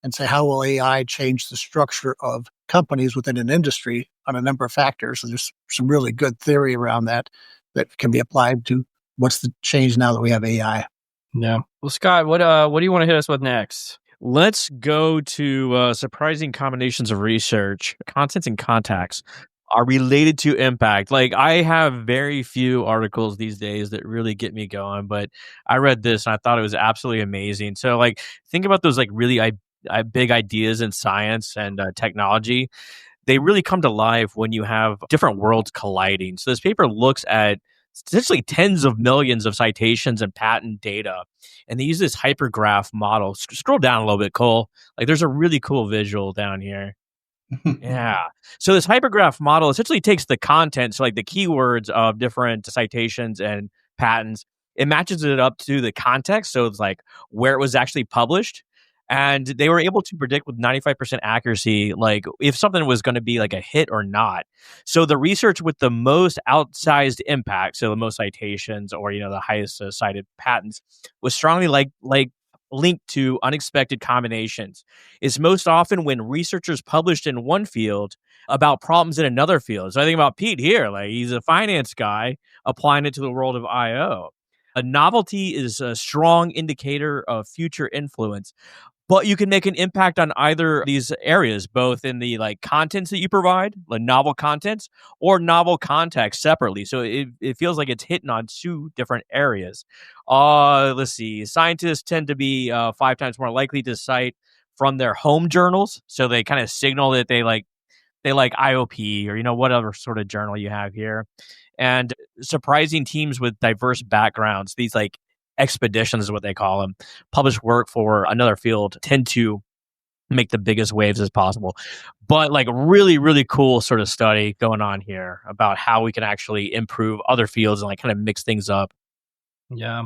and say, how will AI change the structure of companies within an industry on a number of factors? And there's some really good theory around that can be applied to what's the change now that we have AI. Yeah. Well, Scott, what do you want to hit us with next? Let's go to surprising combinations of research. Contents and contacts are related to impact. Like, I have very few articles these days that really get me going, but I read this and I thought it was absolutely amazing. So, like, think about those like really big ideas in science and technology. They really come to life when you have different worlds colliding. So this paper looks at essentially tens of millions of citations and patent data, and they use this hypergraph model. Scroll down a little bit, Cole. Like, there's a really cool visual down here. Yeah. So this hypergraph model essentially takes the content, so like the keywords of different citations and patents, it matches it up to the context. So it's like where it was actually published. And they were able to predict with 95% accuracy, like if something was going to be like a hit or not. So the research with the most outsized impact, so the most citations or, the highest cited patents, was strongly linked to unexpected combinations. Is most often when researchers published in one field about problems in another field. So I think about Pete here, like he's a finance guy applying it to the world of IO. A novelty is a strong indicator of future influence, but you can make an impact on either these areas, both in the like contents that you provide, like novel contents, or novel context separately. So it feels like it's hitting on 2 different areas. Let's see. Scientists tend to be 5 times more likely to cite from their home journals. So they kind of signal that they like IOP or, whatever sort of journal you have here. And surprising teams with diverse backgrounds, these like expeditions is what they call them, published work for another field, tend to make the biggest waves as possible. But like really, really cool sort of study going on here about how we can actually improve other fields and like kind of mix things up. Yeah.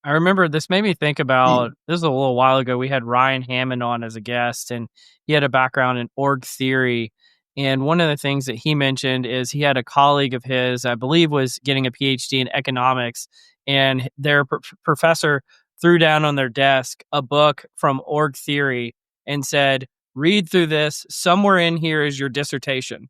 I remember this made me think about, this was a little while ago, we had Ryan Hammond on as a guest, and he had a background in org theory. And one of the things that he mentioned is he had a colleague of his, I believe was getting a PhD in economics, and their professor threw down on their desk a book from org theory and said, read through this. Somewhere in here is your dissertation.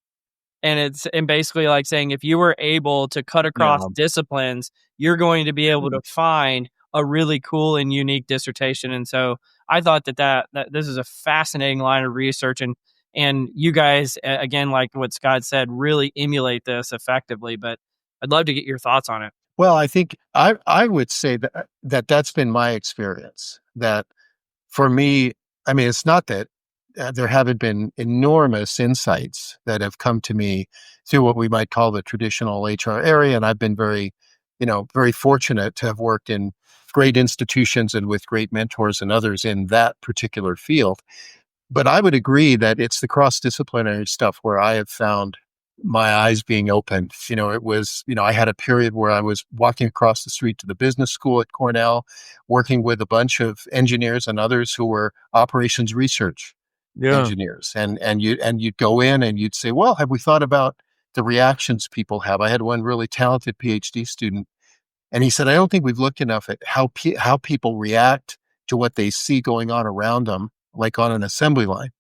And basically like saying, if you were able to cut across disciplines, you're going to be able to find a really cool and unique dissertation. And so I thought that this is a fascinating line of research, and you guys, again, like what Scott said, really emulate this effectively. But I'd love to get your thoughts on it. Well, I think I would say that's been my experience. That for me, I mean, it's not that there haven't been enormous insights that have come to me through what we might call the traditional HR area. And I've been very fortunate to have worked in great institutions and with great mentors and others in that particular field. But I would agree that it's the cross-disciplinary stuff where I have found my eyes being opened. I had a period where I was walking across the street to the business school at Cornell, working with a bunch of engineers and others who were operations research engineers. And you'd go in and you'd say, well, have we thought about the reactions people have? I had one really talented PhD student, and he said, I don't think we've looked enough at how people react to what they see going on around them, like on an assembly line.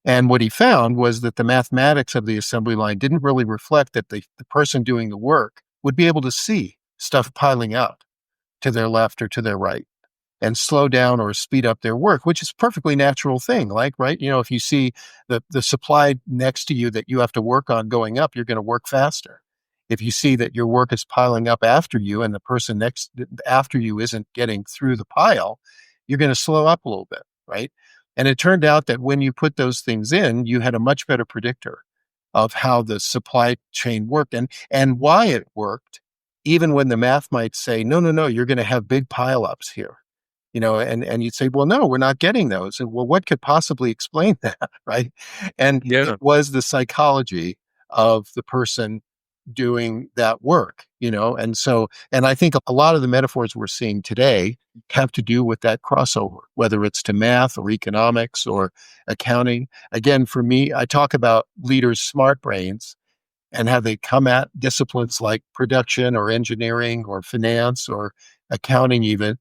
And what he found was that the mathematics of the assembly line didn't really reflect that the person doing the work would be able to see stuff piling up to their left or to their right and slow down or speed up their work, which is a perfectly natural thing. Like, right, if you see the supply next to you that you have to work on going up, you're going to work faster. If you see that your work is piling up after you and the person next after you isn't getting through the pile, you're going to slow up a little bit, right? And it turned out that when you put those things in, you had a much better predictor of how the supply chain worked and why it worked, even when the math might say, no, you're going to have big pileups here. And you'd say, well, no, we're not getting those. And well, what could possibly explain that, right? And it was the psychology of the person doing that work, and I think a lot of the metaphors we're seeing today have to do with that crossover, whether it's to math or economics or accounting. Again, for me, I talk about leaders' smart brains and how they come at disciplines like production or engineering or finance or accounting even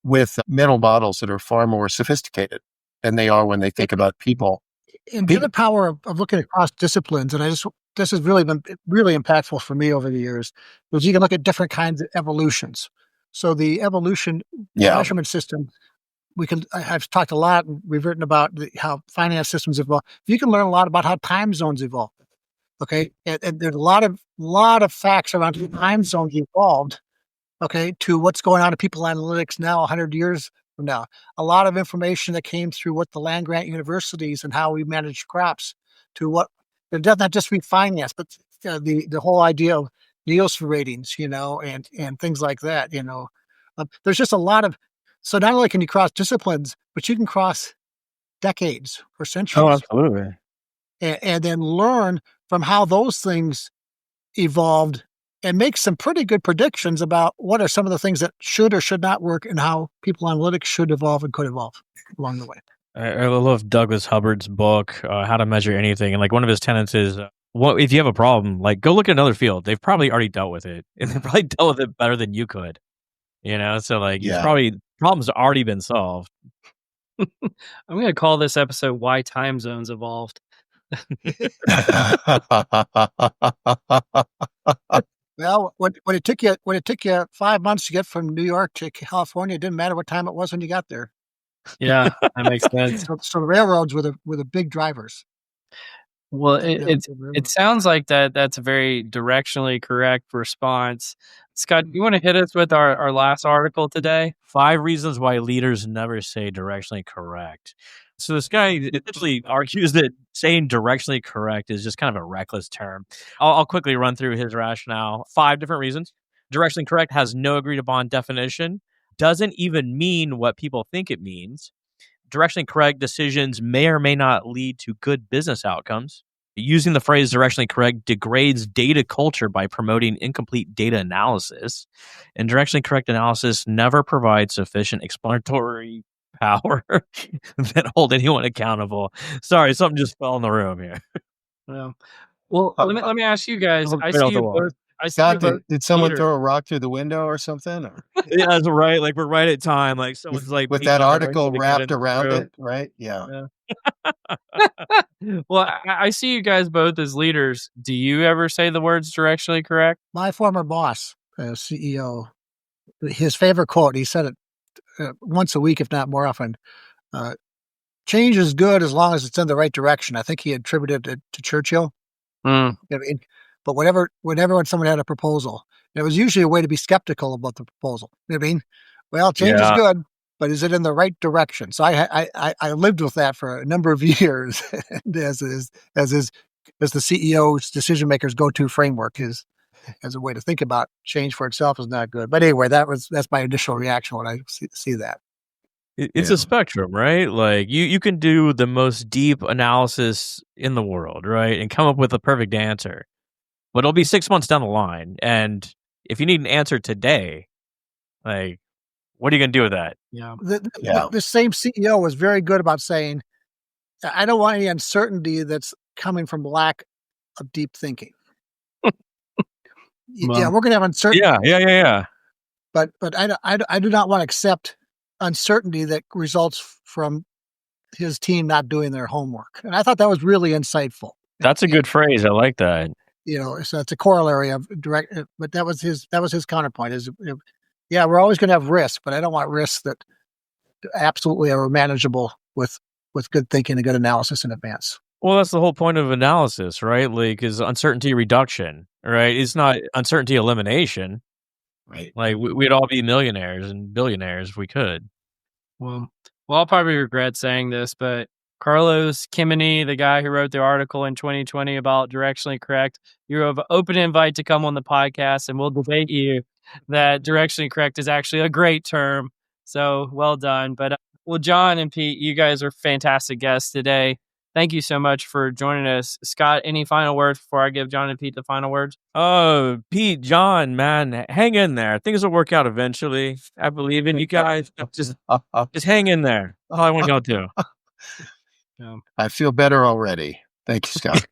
with mental models that are far more sophisticated than they are when they think about people. And the other power of looking across disciplines, and this has really been really impactful for me over the years, was you can look at different kinds of evolutions. So the evolution measurement system, I've talked a lot, and we've written about how finance systems evolve. You can learn a lot about how time zones evolve. Okay, and there's a lot of facts around how time zones evolved. Okay, to what's going on in people analytics now, 100 years from now. A lot of information that came through what the land grant universities and how we manage crops to what it does not just be finance, but the whole idea of Nielsen ratings, and things like that. There's just a lot of. So not only can you cross disciplines, but you can cross decades or centuries. Oh, absolutely. And then learn from how those things evolved and make some pretty good predictions about what are some of the things that should or should not work and how people analytics should evolve and could evolve along the way. I love Douglas Hubbard's book, How to Measure Anything. And one of his tenets is, if you have a problem, go look at another field. They've probably already dealt with it, and they've probably dealt with it better than you could. So it's probably problem's already been solved. I'm going to call this episode "Why Time Zones Evolved." Well, when it took you 5 months to get from New York to California, it didn't matter what time it was when you got there. Yeah, that makes sense. So the railroads were the big drivers. Well, it sounds like that's a very directionally correct response. Scott, you want to hit us with our last article today? 5 reasons why leaders never say directionally correct. So this guy essentially argues that saying directionally correct is just kind of a reckless term. I'll quickly run through his rationale. 5 different reasons. Directionally correct has no agreed upon definition, doesn't even mean what people think it means. Directionally correct decisions may or may not lead to good business outcomes. Using the phrase directionally correct degrades data culture by promoting incomplete data analysis. And directionally correct analysis never provides sufficient explanatory power that hold anyone accountable. Sorry, something just fell in the room here. Well, let me ask you guys. I see you both. Scott, did someone throw a rock through the window or something? Or? Yeah, that's right. We're right at time. Someone's with that article wrapped around it, right? Yeah. Well, I see you guys both as leaders. Do you ever say the words directionally correct? My former boss, CEO, his favorite quote, he said it once a week, if not more often. Change is good as long as it's in the right direction. I think he attributed it to Churchill. But whenever someone had a proposal, it was usually a way to be skeptical about the proposal. Well, change is good but is it in the right direction? So I lived with that for a number of years as the CEO's decision maker's go-to framework is as a way to think about change for itself is not good. But anyway, that's my initial reaction when I see that. It's a spectrum, right? Like you can do the most deep analysis in the world, right? And come up with a perfect answer. But it'll be 6 months down the line. And if you need an answer today, like, what are you going to do with that? Yeah. The same CEO was very good about saying, I don't want any uncertainty that's coming from lack of deep thinking. Yeah, we're going to have uncertainty. Yeah. But I do not want to accept uncertainty that results from his team not doing their homework. And I thought that was really insightful. That's a good phrase. I like that. So it's a corollary of direct, but that was his counterpoint is, we're always going to have risk, but I don't want risks that absolutely are manageable with good thinking and good analysis in advance. Well, that's the whole point of analysis, right? Like, is uncertainty reduction, right? It's not uncertainty elimination. Right. Like, we'd all be millionaires and billionaires if we could. Well, I'll probably regret saying this, but Carlos Kimini, the guy who wrote the article in 2020 about Directionally Correct, you have an open invite to come on the podcast, and we'll debate you that Directionally Correct is actually a great term. So well done. But John and Pete, you guys are fantastic guests today. Thank you so much for joining us. Scott, any final words before I give John and Pete the final words? Pete, John, man, hang in there. Things will work out eventually. I believe in you guys. Just hang in there. That's all I want to go to. I feel better already. Thank you, Scott.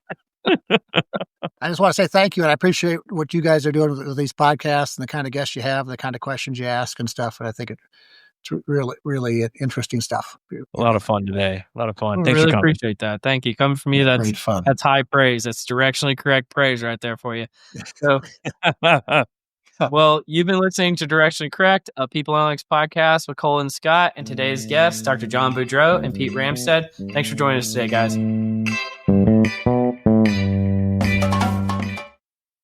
I just want to say thank you, and I appreciate what you guys are doing with these podcasts and the kind of guests you have, the kind of questions you ask and stuff. And I think it's really, really interesting stuff. A lot of fun today. A lot of fun. Thanks really for coming. Appreciate that. Thank you. Coming from you, that's fun. That's high praise. That's directionally correct praise right there for you. So, well, you've been listening to Directionally Correct, a People Analytics podcast with Cole and Scott, and today's guests, Dr. John Boudreau and Pete Ramstad. Thanks for joining us today, guys.